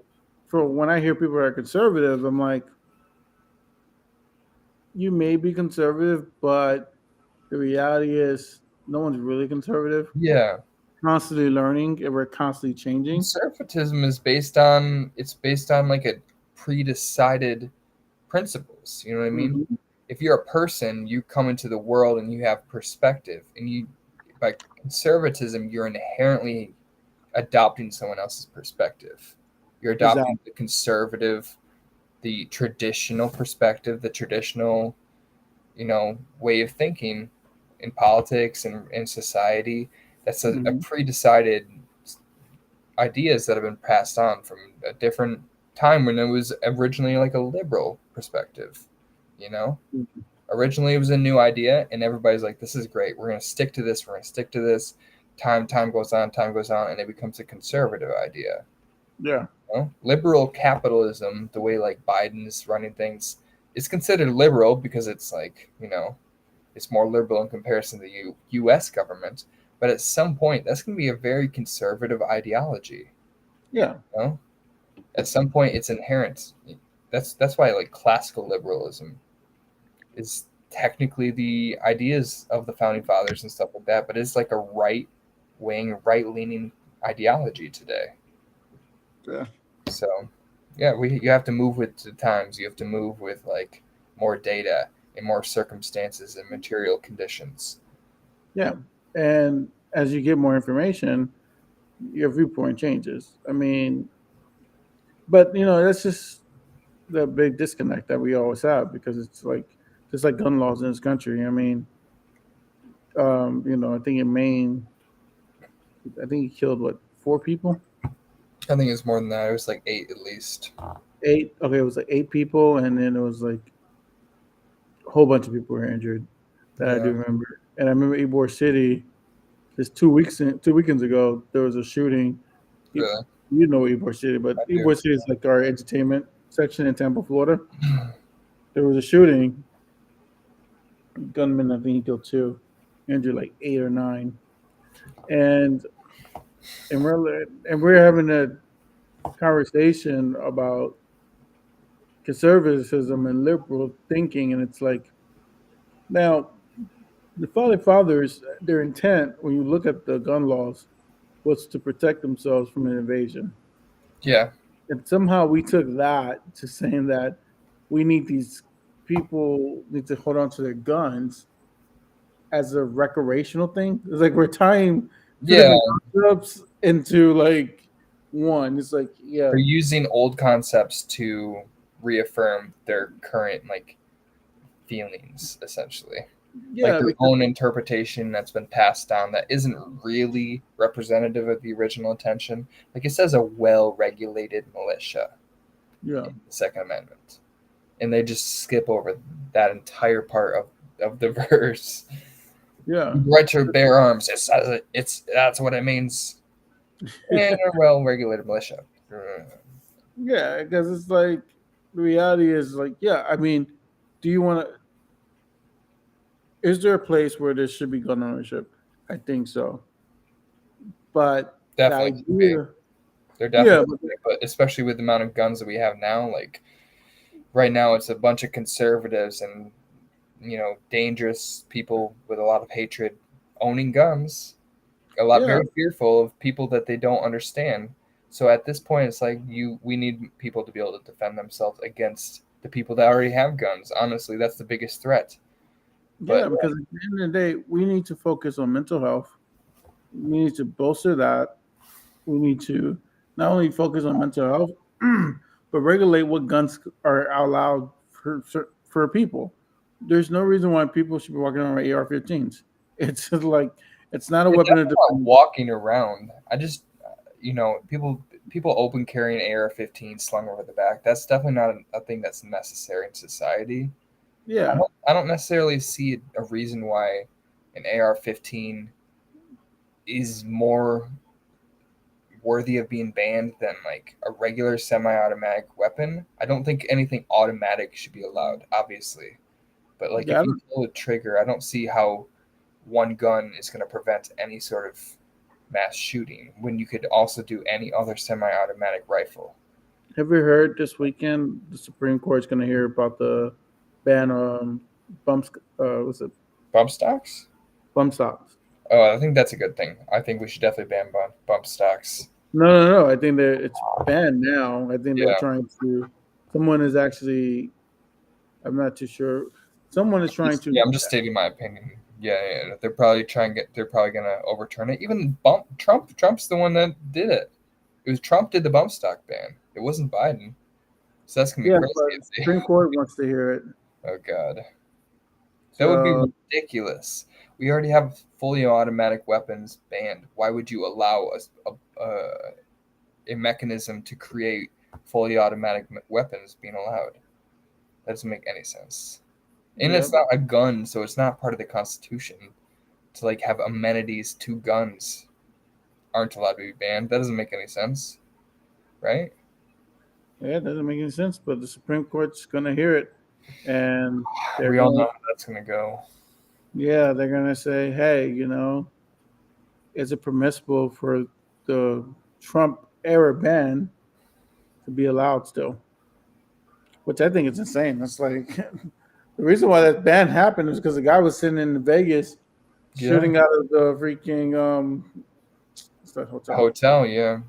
for when I hear people are conservative, I'm like, you may be conservative, but the reality is no one's really conservative. Yeah, Constantly learning and we're constantly changing. conservatism is based on like a pre-decided principles. You know what I mean? Hmm. If you're a person, you come into the world and you have perspective, and you by conservatism, you're inherently adopting someone else's perspective. You're Exactly. adopting the conservative, the traditional perspective, the traditional, way of thinking in politics and in society. That's a Hmm. pre-decided ideas that have been passed on from a different time when it was originally like a liberal perspective, you know? Originally it was a new idea and everybody's like, this is great. We're gonna stick to this, we're gonna stick to this. Time goes on, and it becomes a conservative idea. Yeah. Liberal capitalism, the way like Biden is running things, is considered liberal because it's like, it's more liberal in comparison to the US government. But at some point that's gonna be a very conservative ideology. Yeah. You know? At some point it's inherent. That's why like classical liberalism is technically the ideas of the founding fathers and stuff like that, but it's like a right leaning ideology today. Yeah. So yeah, you have to move with the times. You have to move with like more data and more circumstances and material conditions. Yeah. And as you get more information, your viewpoint changes. I mean, but that's just the big disconnect that we always have because it's like just like gun laws in this country. I mean, I think in Maine, I think he killed what 4 people, I think it's more than that. It was like 8 at least. 8. Okay, it was like 8 people, and then it was like a whole bunch of people were injured that I Yeah, do remember. And I remember Ybor City just 2 weekends ago there was a shooting. You, really. you know Ybor City, I but do. Ybor City is like our entertainment section in Tampa, Florida. There was a shooting. Gunman, I think he killed 2, injured like 8 or 9, and we're having a conversation about conservatism and liberal thinking, and it's like now the founding fathers, their intent when you look at the gun laws was to protect themselves from an invasion, Yeah, and somehow we took that to saying that we need these people need to hold on to their guns as a recreational thing. It's like we're tying two yeah. different concepts into like one. It's like, yeah, They're using old concepts to reaffirm their current like feelings, essentially. Like yeah, their because own interpretation that's been passed down that isn't really representative of the original intention. Like it says a well regulated militia yeah, in the Second Amendment. And they just skip over that entire part of the verse. yeah, Right to bear arms. It's that's what it means. And a well regulated militia. yeah. Because it's like the reality is like, yeah. I mean, do you want to? Is there a place where there should be gun ownership? I think so, but the Definitely could be. idea, They're yeah, definitely could be. But especially with the amount of guns that we have now, like right now it's a bunch of conservatives and dangerous people with a lot of hatred owning guns, a lot yeah, very fearful of people that they don't understand. So at this point it's like we need people to be able to defend themselves against the people that already have guns. Honestly, that's the biggest threat. But yeah. Because at the end of the day, we need to focus on mental health. We need to bolster that. We need to not only focus on mental health, but regulate what guns are allowed for people. There's no reason why people should be walking around with AR-15s. It's just like it's not a it's weapon of definitely not defense. walking around. I just people open carrying AR-15 slung over the back. That's definitely not a thing that's necessary in society. I Yeah, don't I don't necessarily see a reason why an AR-15 is more worthy of being banned than like a regular semi-automatic weapon. I don't think anything automatic should be allowed, obviously. But like Yeah, if you pull a trigger, I don't see how one gun is going to prevent any sort of mass shooting when you could also do any other semi-automatic rifle. have you heard this weekend the Supreme Court's going to hear about the ban on bumps? Was it Bump stocks? bump stocks? Oh, I think that's a good thing. I think we should definitely ban bump stocks. No, no, no. I think that it's banned now. I think they're Yeah. trying to. Someone is actually. I'm not too sure. Someone is trying to. Yeah, I'm just stating my opinion. Yeah. They're probably they're probably gonna overturn it. Even Trump's the one that did it. It was Trump did the bump stock ban. It wasn't Biden. So that's gonna be Yeah, crazy but if they, Supreme Court wants to hear it. oh god. That would be So ridiculous. We already have fully automatic weapons banned. Why would you allow a mechanism to create fully automatic weapons being allowed? That doesn't make any sense. And yeah, it's not a gun, so it's not part of the Constitution to like have amenities to guns aren't allowed to be banned. That doesn't make any sense, right? yeah, it doesn't make any sense. But the Supreme Court's going to hear it, and they're We all know going. how that's gonna go. Yeah, they're going to say, hey, is it permissible for the Trump era ban to be allowed still? Which I think is insane. That's like the reason why that ban happened is because the guy was sitting in Vegas Yeah. shooting out of the freaking what's that hotel? Hotel, yeah.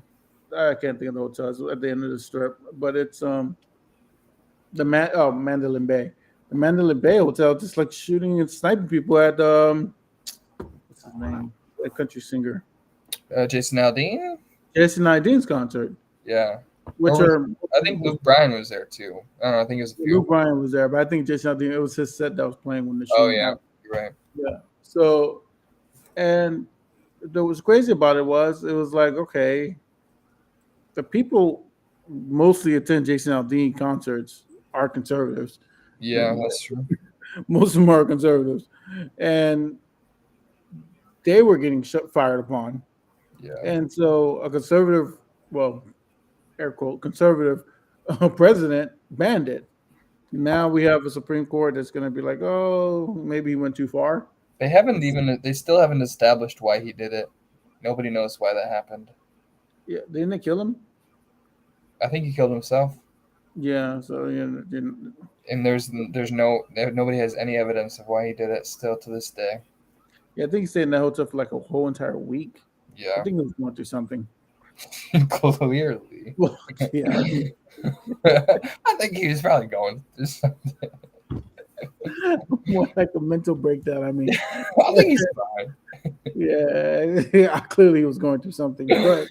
I can't think of the hotel. It's at the end of the strip, but it's Mandalay Bay. The Mandalay Bay Hotel just like shooting and sniping people at what's his name? A country singer. Jason Aldean? Jason Iden's concert. Yeah. Which Or are I think Luke Bryan was there too. I don't know. I think it was a few. Luke Bryan was there, but I think Jason Aldean, it was his set that was playing when the Oh shooting yeah, happened. you're right. Yeah. So and what was crazy about it was like, okay, the people mostly attend Jason Aldean concerts are conservatives. Yeah, that's true. Most of them are conservatives, and they were getting fired upon. Yeah. And so a conservative, well, air quote, conservative president banned it. Now we have a Supreme Court that's going to be like, oh, maybe he went too far. They still haven't established why he did it. Nobody knows why that happened. Yeah, didn't they kill him? I think he killed himself. Yeah, so And nobody has any evidence of why he did it still to this day. yeah, I think he stayed in that hotel for like a whole entire week. I Yeah. think he was going through something. Clearly. Well, yeah, I think he was probably going through something. more like a mental breakdown. I mean, I think he's fine. yeah, clearly he was going through something, but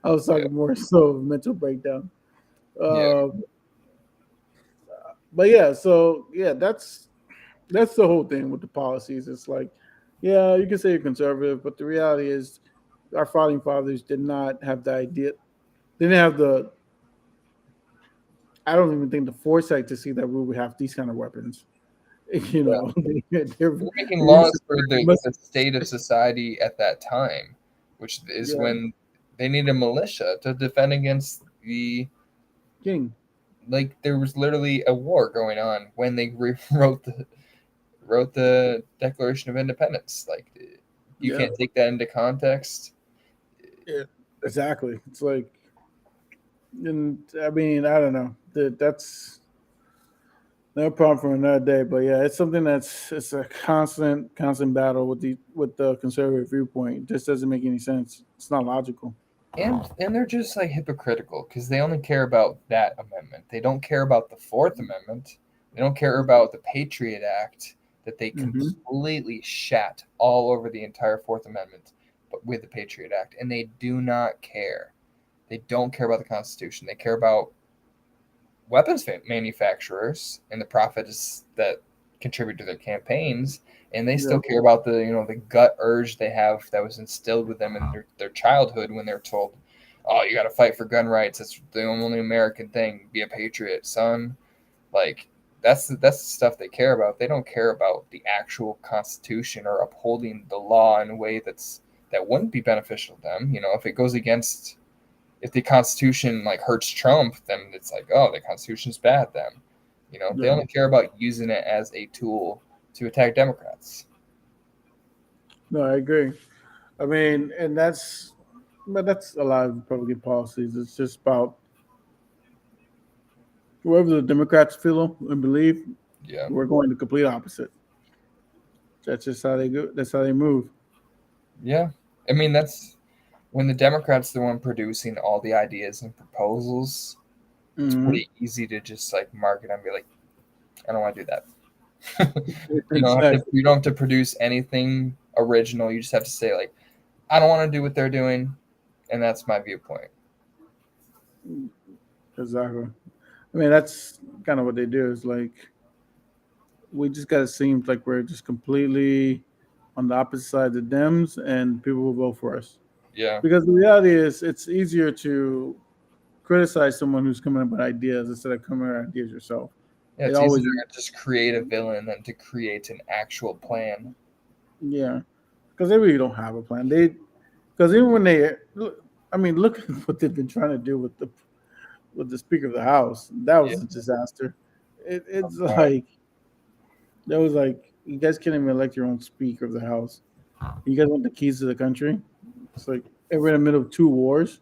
I was talking more so of mental breakdown. Yeah. But yeah, so yeah, that's the whole thing with the policies. It's like, yeah, you can say you're conservative, but the reality is, our founding fathers did not have the idea. They didn't have the. I don't even think the foresight to see that we would have these kind of weapons. You know, They're making laws for the state of society at that time, which is when they need a militia to defend against the king. Like there was literally a war going on when they wrote the Declaration of Independence. Like you can't take that into context. Yeah, exactly. It's like, and I mean, I don't know. That's no problem for another day. But yeah, it's something it's a constant battle with the conservative viewpoint. It just doesn't make any sense. It's not logical. And they're just like hypocritical because they only care about that amendment. They don't care about the Fourth Amendment. They don't care about the Patriot Act that they completely shat all over the entire Fourth Amendment, but with the Patriot Act, and they do not care. They don't care about the Constitution. They care about weapons manufacturers and the profits that contribute to their campaigns, and they still care about the gut urge they have that was instilled with them in their childhood when they're told, "Oh, you got to fight for gun rights. That's the only American thing. Be a patriot, son." Like that's the stuff they care about. They don't care about the actual Constitution or upholding the law in a way that wouldn't be beneficial to them. If it goes against if the Constitution like hurts Trump, then it's like, oh, the Constitution's bad then. You know, they Yeah. only care about using it as a tool to attack Democrats. No, I agree. I mean, but that's a lot of Republican policies. It's just about whoever the Democrats feel and believe, Yeah. we're going the complete opposite. That's just how they go. That's how they move. Yeah. I mean, that's when the Democrats are the one producing all the ideas and proposals. It's Hmm. pretty easy to just like mark it and be like, I don't want to do that. Exactly. You don't have to produce anything original. You just have to say like, I don't want to do what they're doing, and that's my viewpoint. Exactly. I mean, that's kind of what they do. Is like we just got to seem like we're just completely on the opposite side of the Dems, and people will vote for us. Yeah. Because the reality is, it's easier to criticize someone who's coming up with ideas instead of coming up with ideas yourself. Yeah, It it's easier always, to just create a villain than to create an actual plan. yeah, because they really don't have a plan. Because even when they, I mean, look at what they've been trying to do with the Speaker of the House. That Yeah. was a disaster. It's Right. like that was like you guys can't even elect your own Speaker of the House. You guys want the keys to the country? It's like we're in the middle of two wars.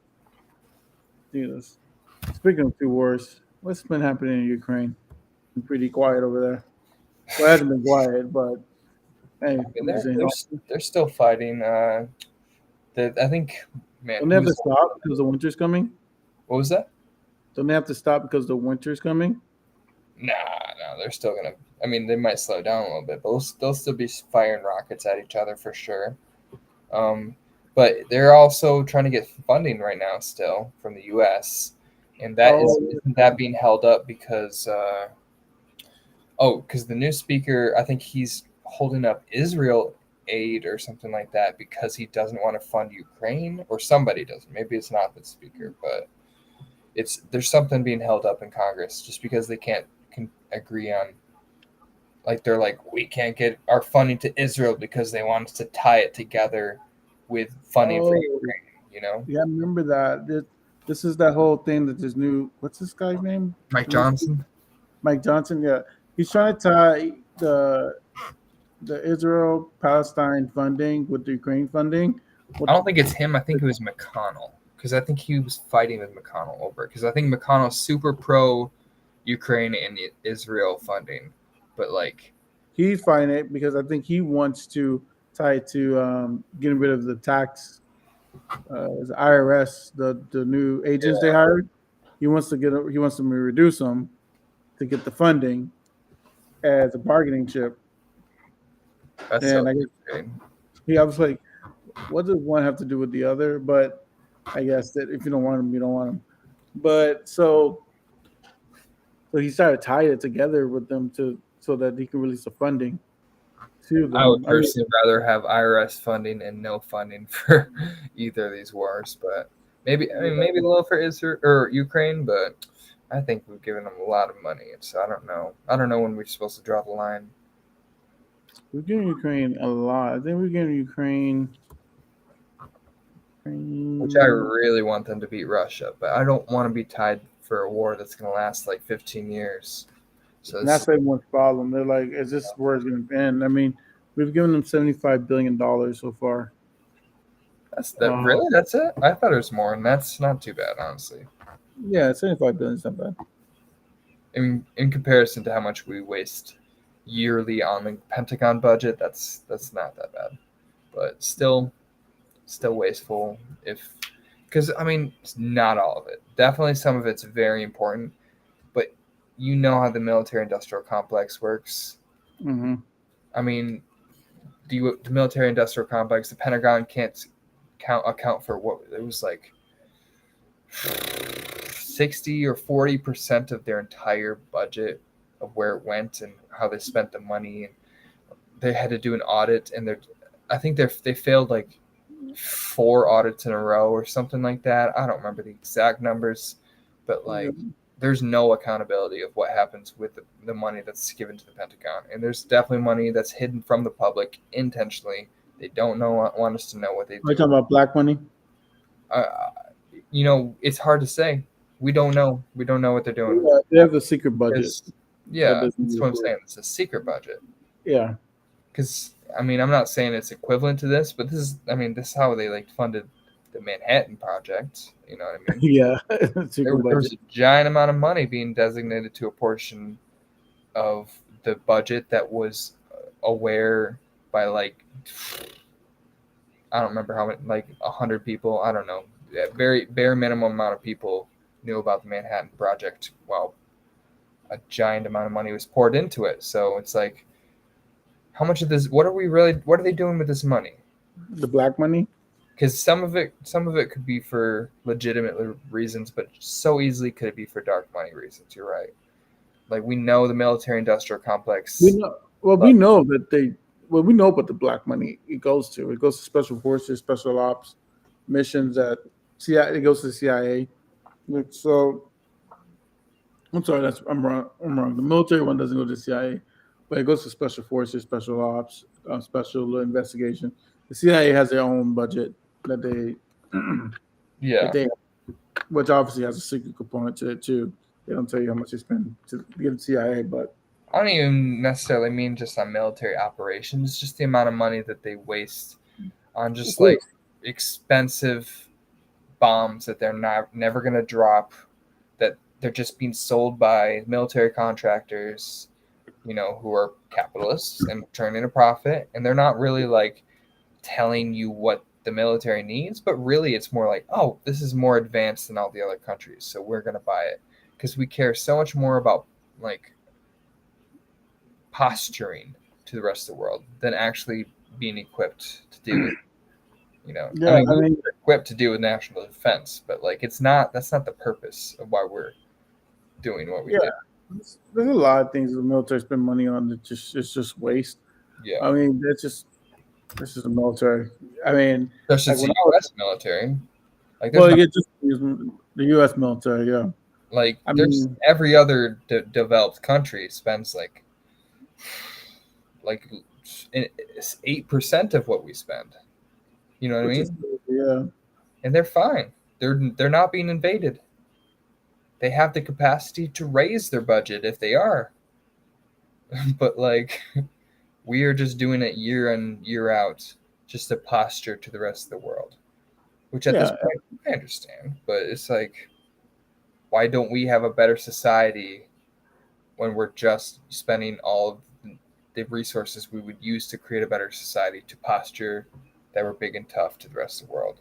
Jesus. Speaking of two wars, what's been happening in Ukraine? Been pretty quiet over there. Well, it hasn't been quiet, but hey, I mean, I'm just saying. they're still fighting. I think, man, Don't they have to who's stop because the winter's coming? what was that? Don't they have to stop because the winter's coming? Nah, no, they're still gonna. I mean, they might slow down a little bit, but they'll still be firing rockets at each other for sure. Um, but they're also trying to get funding right now still from the U.S. and that Oh, isn't that being held up because because the new speaker, I think he's holding up Israel aid or something like that because he doesn't want to fund Ukraine or somebody doesn't. Maybe it's not the speaker, but there's something being held up in Congress just because they can't can agree on like they're like we can't get our funding to Israel because they want us to tie it together with funding for oh, Ukraine. You know, yeah, I remember that. This is that whole thing that this new what's this guy's name? Mike The new speaker? Johnson. Mike Johnson. Yeah, he's trying to tie the Israel Palestine funding with the Ukraine funding. I What? don't think it's him. I think it was McConnell because I think he was fighting with McConnell over it because I think McConnell's super pro Ukraine and Israel funding, but like He's fighting it because I think he wants to tie it to getting rid of the tax, the IRS, the new agents they yeah, hired. He wants them to reduce them to get the funding as a bargaining chip. that's so And I guess insane. I was like, what does one have to do with the other? But I guess that if you don't want them, you don't want them. But so he started tying it together with them to so that he can release the funding to I would them. I mean, personally rather have IRS funding and no funding for either of these wars, but maybe a little for Israel or Ukraine, but I think we've given them a lot of money, so I don't know. I don't know when we're supposed to draw the line. we're giving Ukraine a lot. I think we're giving Which I Ukraine. really want them to beat Russia, but I don't want to be tied for a war that's going to last like 15 years. So And that's everyone's problem. They're like, is this where it's going to end? I mean, we've given them $75 billion so far. that's that. Really, that's it. I thought it was more, and that's not too bad, honestly. Yeah, 75 billion is not bad. In comparison to how much we waste yearly on the Pentagon budget, that's not that bad, but still wasteful. If because I mean, it's not all of it. Definitely some of it's very important, but you know how the military-industrial complex works. Hmm. I mean, the military-industrial complex, the Pentagon can't account for what it was like 60 or 40% of their entire budget of where it went and how they spent the money, and they had to do an audit, and I think they failed like 4 audits in a row or something like that. I don't remember the exact numbers, but Yeah. like there's no accountability of what happens with the money that's given to the Pentagon, and there's definitely money that's hidden from the public intentionally. They don't want us to know what they Are you do. talking about black money? Uh, it's hard to say. We don't know. We don't know what they're doing. Yeah, they have the secret budget. That Yeah, doesn't that's what I'm report. saying. It's a secret budget. Yeah. Because I'm not saying it's equivalent to this, but this is how they funded the Manhattan Project. You know what I mean? Yeah. There, Secret there was budget. a giant amount of money being designated to a portion of the budget that was aware by I don't remember how many, 100 people. I don't know. Very bare minimum amount of people knew about the Manhattan Project. While a giant amount of money was poured into it. So it's like, how much of this? What are they doing with this money? The black money. Because some of it could be for legitimate reasons, but so easily could it be for dark money reasons. You're right. Like, we know the military-industrial We complex. know. Well, we But know that they. Well, we know what the black money it goes to. It goes to special forces, special ops missions. That CIA. It goes to the CIA. So I'm sorry. I'm wrong. I'm wrong. The military one doesn't go to the CIA, but it goes to special forces, special ops, special investigation. The CIA has their own budget that they that yeah, they which obviously has a secret component to it too. They don't tell you how much they spend to get the CIA, but I don't even necessarily mean just on military operations. Just the amount of money that they waste on of just course, expensive bombs that they're never gonna drop. That they're just being sold by military contractors, who are capitalists and turning a profit, and they're not really telling you what the military needs, but really it's more like, oh, this is more advanced than all the other countries, so we're going to buy it because we care so much more about like posturing to the rest of the world than actually being equipped to deal with, yeah. I we're mean, equipped to deal with national defense, but that's not the purpose of why we're doing what we yeah. do. There's a lot of things the military spend money on that it's just waste. Yeah, I mean, this is the military. I mean, especially like it's when the I was U.S. military. There's well, not you just use the U.S. military. Yeah, I there's mean, every other developed country spends like 8% of what we spend. You know what I which is mean? yeah, And they're fine. They're not being invaded. They have the capacity to raise their budget if they are. But we are just doing it year in year out just to posture to the rest of the world. Which at this yeah, point I understand, but it's like, why don't we have a better society when we're just spending all of the resources we would use to create a better society to posture that we're big and tough to the rest of the world?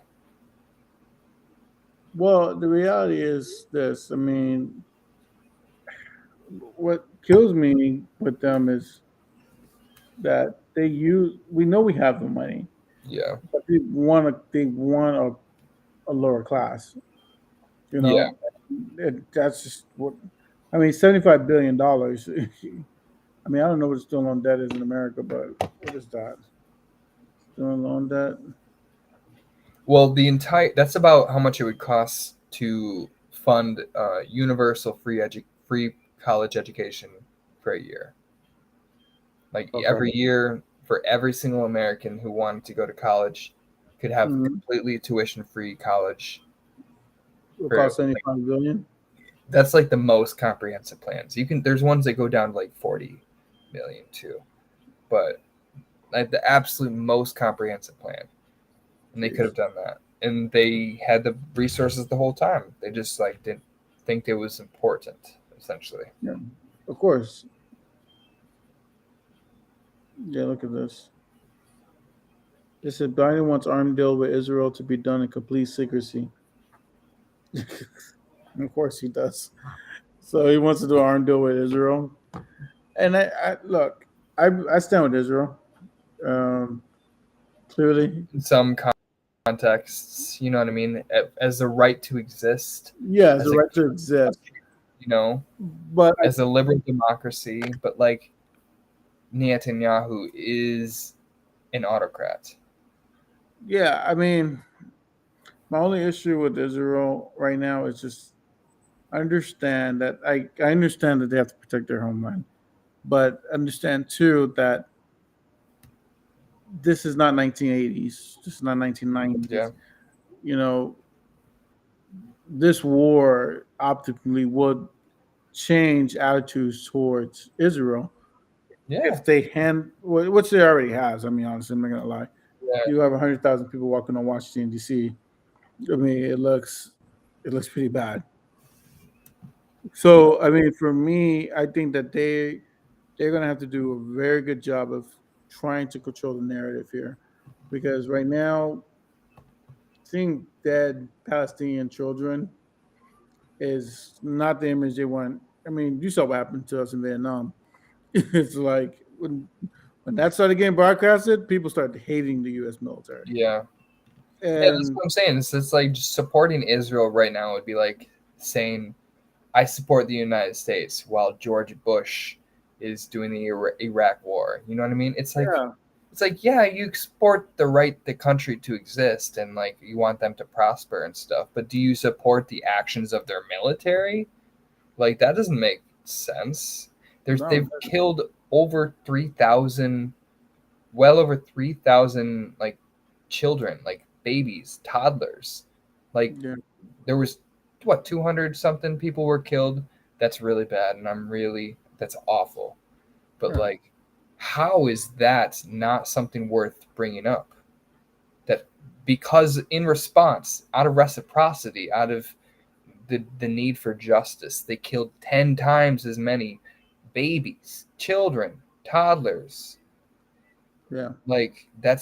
Well, the reality is this. I mean, what kills me with them is that they use. We know we have the money, Yeah. but they want a lower class. You Yeah. know, that's just what I mean. $75 billion. I mean, I don't know what student loan debt is in America, but what is that? Student loan debt. Well, that's about how much it would cost to fund universal free college education for a year. Like, Okay. every year for every single American who wanted to go to college could have Mm-hmm. completely tuition free college It for cost 75 billion. that's like the most comprehensive plans. There's ones that go down to 40 million too. But the absolute most comprehensive plan, and they could Jeez. have done that, and they had the resources the whole time. They just didn't think it was important, essentially. Yeah. Of course. Yeah. Look at this. It said Biden wants arm deal with Israel to be done in complete secrecy. Of course he does. So he wants to do an arm deal with Israel. And I look, I stand with Israel. Um, clearly, In some contexts, you know what I mean, as the right to exist, yeah, it's a as a right to exist. you know, But as a liberal democracy, but Netanyahu is an autocrat. yeah, I mean, my only issue with Israel right now is just I understand that they have to protect their homeland, but understand too that this is not 1980s. This is not 1990s. Yeah. You know, this war optically would change attitudes towards Israel Yeah, if they which they already has. I mean, honestly, I'm not gonna lie. yeah, You have 100,000 people walking on Washington D.C. I mean, it looks pretty bad. yeah. So, I mean, for me, I think that they're gonna have to do a very good job of trying to control the narrative here, because right now, seeing dead Palestinian children is not the image they want. I mean, you saw what happened to us in Vietnam. It's like when that started getting broadcasted, people started hating the U.S. military, Yeah. Yeah, that's and what I'm saying. It's like just supporting Israel right now would be like saying I support the United States while George Bush is doing the Iraq War. You know what I mean? yeah, It's like yeah, you support the country to exist and like you want them to prosper and stuff, but do you support the actions of their military? Like that doesn't make sense. no, They've killed over 3,000, well over 3,000 like children, like babies, toddlers. Like yeah, there was what 200 something people were killed. That's really bad and that's awful. But yeah, like how is that not something worth bringing up? That because in response, out of reciprocity, out of the need for justice, they killed 10 times as many babies, children, toddlers. yeah. Like that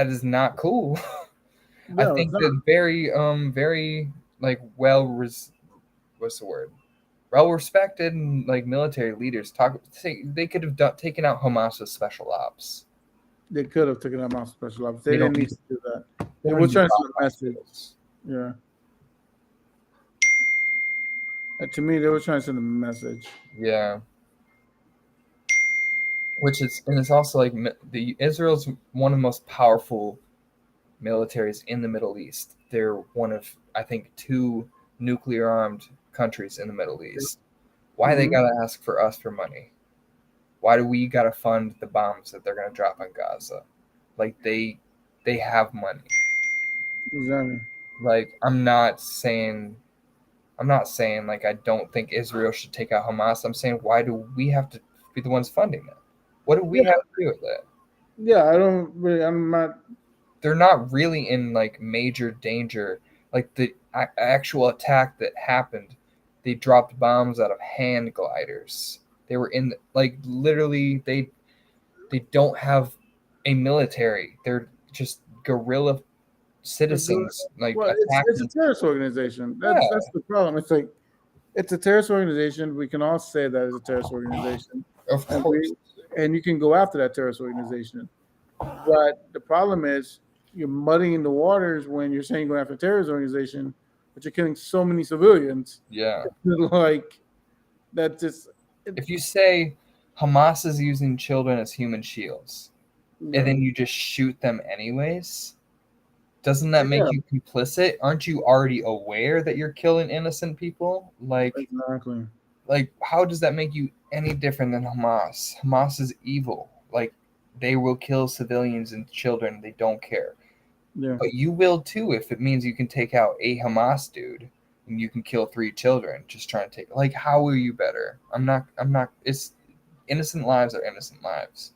is not cool. I No, it's think not. that very like what's the word? Well respected and like military leaders talk say they could have taken out Hamas with special ops. They could have taken them out special ops. They They didn't don't need need to do that. they They don't were need to trying to bomb send a message. hospitals. Yeah. To me, they were trying to send a message. Yeah, which is and it's also like the Israel's one of the most powerful militaries in the Middle East. They're one of I think two nuclear armed countries in the Middle East. Why they Hmm. gotta ask for us for money? Why do we gotta fund the bombs that they're gonna drop on Gaza? Like they have money. Exactly. Like I'm not saying like I don't think Israel should take out Hamas. I'm saying why do we have to be the ones funding it? What do we Yeah. have to do with it? Yeah. I don't really. I'm not. They're not really in like major danger. Like the actual attack that happened, they dropped bombs out of hand gliders. They were in like literally they don't have a military. They're just guerrilla citizens like Well, it's a attacking. terrorist organization. That's Yeah, the problem. It's like it's a terrorist organization. We can all say that it's a terrorist organization, of and course. you can go after that terrorist organization. But the problem is you're muddying the waters when you're saying you're going after a terrorist organization, but you're killing so many civilians. Yeah. Like that just it, If you say Hamas is using children as human shields, and yeah, then you just shoot them anyways, doesn't that make yeah, you complicit? Aren't you already aware that you're killing innocent people? exactly. Like how does that make you any different than Hamas? Hamas is evil. Like they will kill civilians and children. They don't care. Yeah, But you will too if it means you can take out a Hamas dude and you can kill three children just trying to take like how are you better? I'm not it's innocent lives are innocent lives.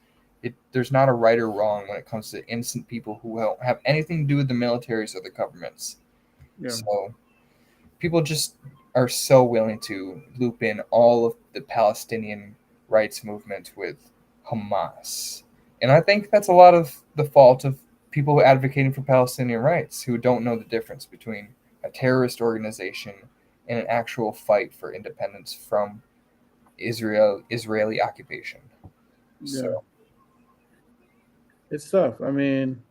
There's not a right or wrong when it comes to innocent people who don't have anything to do with the militaries or the governments. yeah, So people just are so willing to loop in all of the Palestinian rights movement with Hamas. And I think that's a lot of the fault of people advocating for Palestinian rights who don't know the difference between a terrorist organization and an actual fight for independence from Israeli occupation. yeah. So It's tough. I mean,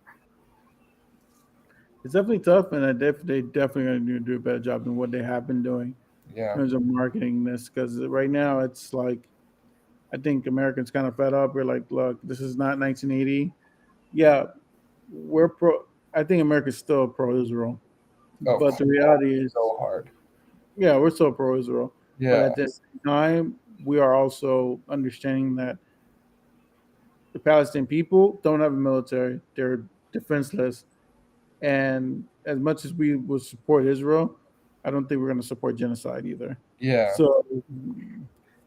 it's definitely tough, and they definitely going to do a better job than what they have been doing in yeah, terms of marketing this. Because right now, it's like I think Americans kind of fed up. We're like, look, this is not 1980. Yeah, we're pro. I think America's still pro-Israel, of but the course, reality is, so hard. yeah, we're still pro-Israel. But Yeah, at the same time, we are also understanding that the Palestinian people don't have a military; they're defenseless. And as much as we will support Israel, I don't think we're going to support genocide either. Yeah. So,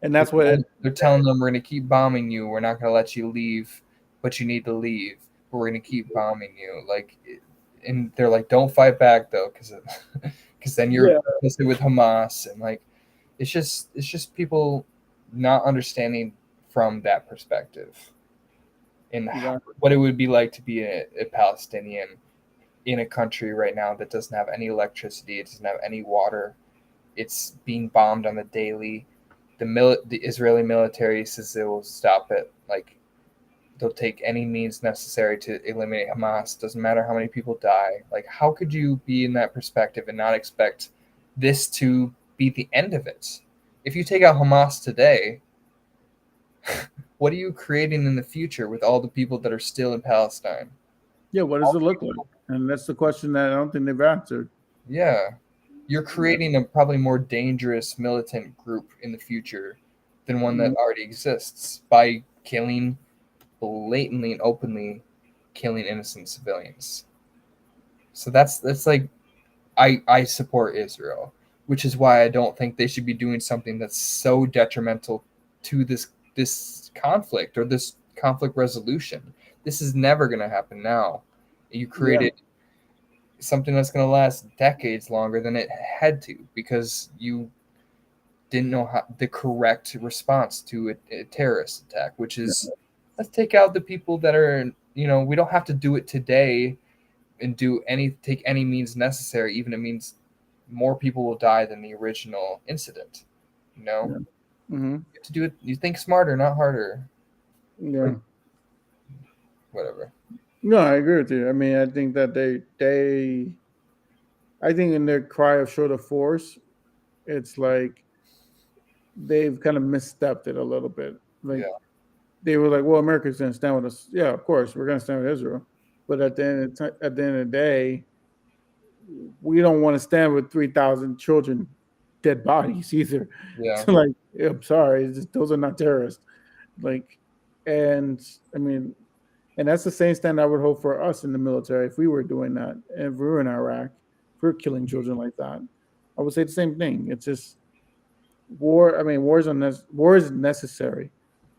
and that's what They're telling them, we're going to keep bombing you. We're not going to let you leave, but you need to leave. But we're going to keep bombing you. Like, and they're like, don't fight back though, because then you're complicit with Hamas, and like, it's just people not understanding from that perspective, and what it would be like to be a Palestinian in a country right now that doesn't have any electricity, it doesn't have any water, it's being bombed on the daily. The Israeli military says they will stop it. Like, they'll take any means necessary to eliminate Hamas. Doesn't matter how many people die. Like, how could you be in that perspective and not expect this to be the end of it? If you take out Hamas today, what are you creating in the future with all the people that are still in Palestine? Yeah, what does it look like? And that's the question that I don't think they've answered. Yeah. You're creating a probably more dangerous militant group in the future than one that already exists by blatantly and openly killing innocent civilians. So that's like, I support Israel, which is why I don't think they should be doing something that's so detrimental to this conflict or this conflict resolution. This is never going to happen now. You created something that's going to last decades longer than it had to, because you didn't know the correct response to a terrorist attack, which is, let's take out the people that are, we don't have to do it today and take any means necessary, even it means more people will die than the original incident. You have to do it. You think smarter, not harder. Yeah. Whatever. No, I agree with you. I mean, I think that I think in their cry of show of force, it's like they've kind of misstepped it a little bit. Like, they were like, "Well, America's going to stand with us." Yeah, of course, we're going to stand with Israel. But at the end of the day, we don't want to stand with 3,000 children dead bodies either. Yeah. So, like, I'm sorry, those are not terrorists. Like, and I mean, and that's the same stand I would hold for us in the military if we were doing that. If we were in Iraq, if we were killing children like that, I would say the same thing. It's just war. I mean, war is necessary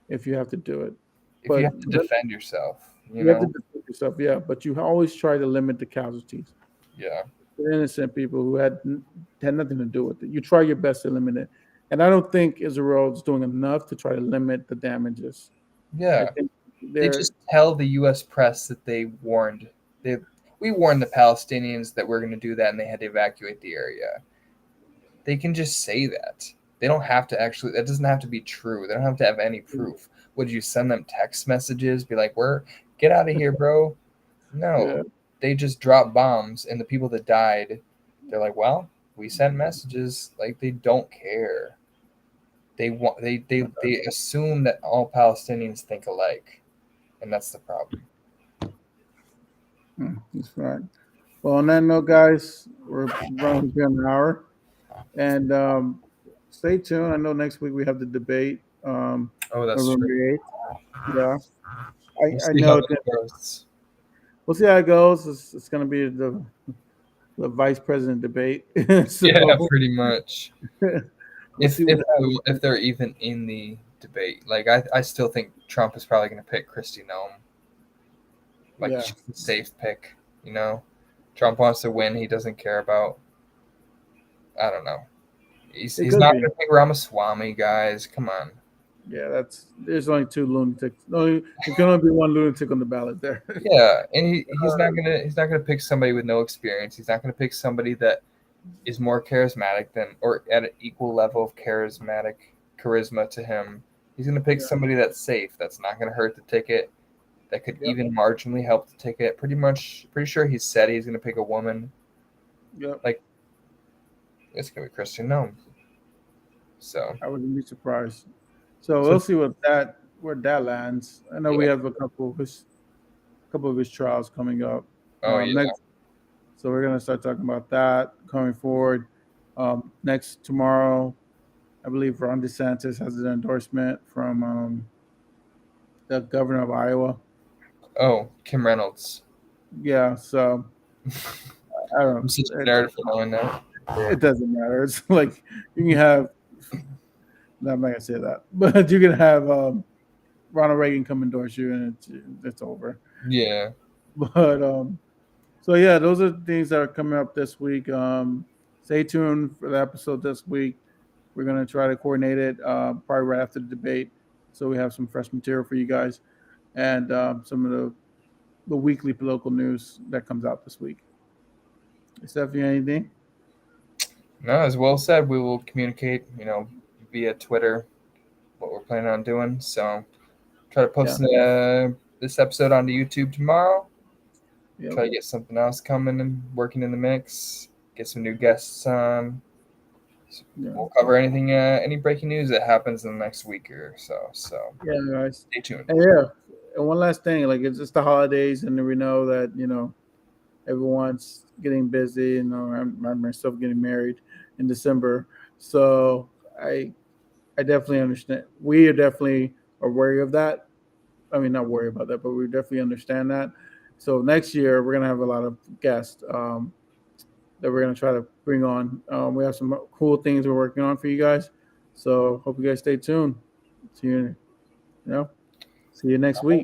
if you have to do it. If you have to defend yourself, you have to defend yourself, yeah. But you always try to limit the casualties. Yeah. The innocent people who had nothing to do with it. You try your best to limit it. And I don't think Israel is doing enough to try to limit the damages. Yeah. I think they just tell the U.S. press that we warned the Palestinians that we're going to do that, and they had to evacuate the area. They can just say that. They don't have to actually. That doesn't have to be true. They don't have to have any proof. Would you send them text messages? Be like, get out of here, bro. No. They just drop bombs, and the people that died, they're like, well, we sent messages. Like, they don't care. They assume that all Palestinians think alike, and that's the problem. That's right. Well, on that note, guys, we're running an hour, and stay tuned. I know next week we have the debate. Oh, that's November true. 8th. Yeah, I know. We'll see how it goes. It's going to be the vice president debate. So, yeah, pretty much. If they're even in the debate, like I still think Trump is probably going to pick Kristi Noem. Like, she's a safe pick. Trump wants to win. He doesn't care about. I don't know. He's not going to pick Ramaswamy, guys. Come on. Yeah, there's only two lunatics. No, there can only be one lunatic on the ballot there. Yeah, and he's not gonna pick somebody with no experience. He's not gonna pick somebody that is more charismatic or at an equal level of charisma to him. He's gonna pick somebody that's safe, that's not gonna hurt the ticket, that could even marginally help the ticket. Pretty sure he said he's gonna pick a woman. Yeah, like it's gonna be Kristi Noem. So I wouldn't be surprised. So we'll see where that lands. I know we have a couple of his trials coming up. Next, so we're gonna start talking about that coming forward. Next tomorrow, I believe Ron DeSantis has an endorsement from the governor of Iowa. Oh, Kim Reynolds. Yeah. So I don't know. I'm such a nerd for knowing that. It doesn't matter. It's like you can have. No, I'm not gonna say that, but you can have Ronald Reagan come endorse you, and it's over. Yeah. But so yeah, those are things that are coming up this week. Stay tuned for the episode this week. We're gonna try to coordinate it probably right after the debate, so we have some fresh material for you guys and some of the weekly political news that comes out this week. Stephanie, anything? No, as well said, we will communicate, via Twitter what we're planning on doing. So try to Yeah. post this episode onto YouTube tomorrow. Yep. Try to get something else coming and working in the mix. Get some new guests on. Yeah. We'll cover anything, any breaking news that happens in the next week or so. So Yeah, guys. stay tuned. And yeah, and one last thing, like it's just the holidays, and we know that everyone's getting busy. I'm myself getting married in December, so I definitely understand. We are definitely are wary of that. I mean, not worry about that, but we definitely understand that. So next year we're gonna have a lot of guests that we're gonna try to bring on. We have some cool things we're working on for you guys. So hope you guys stay tuned. See you, see you next week.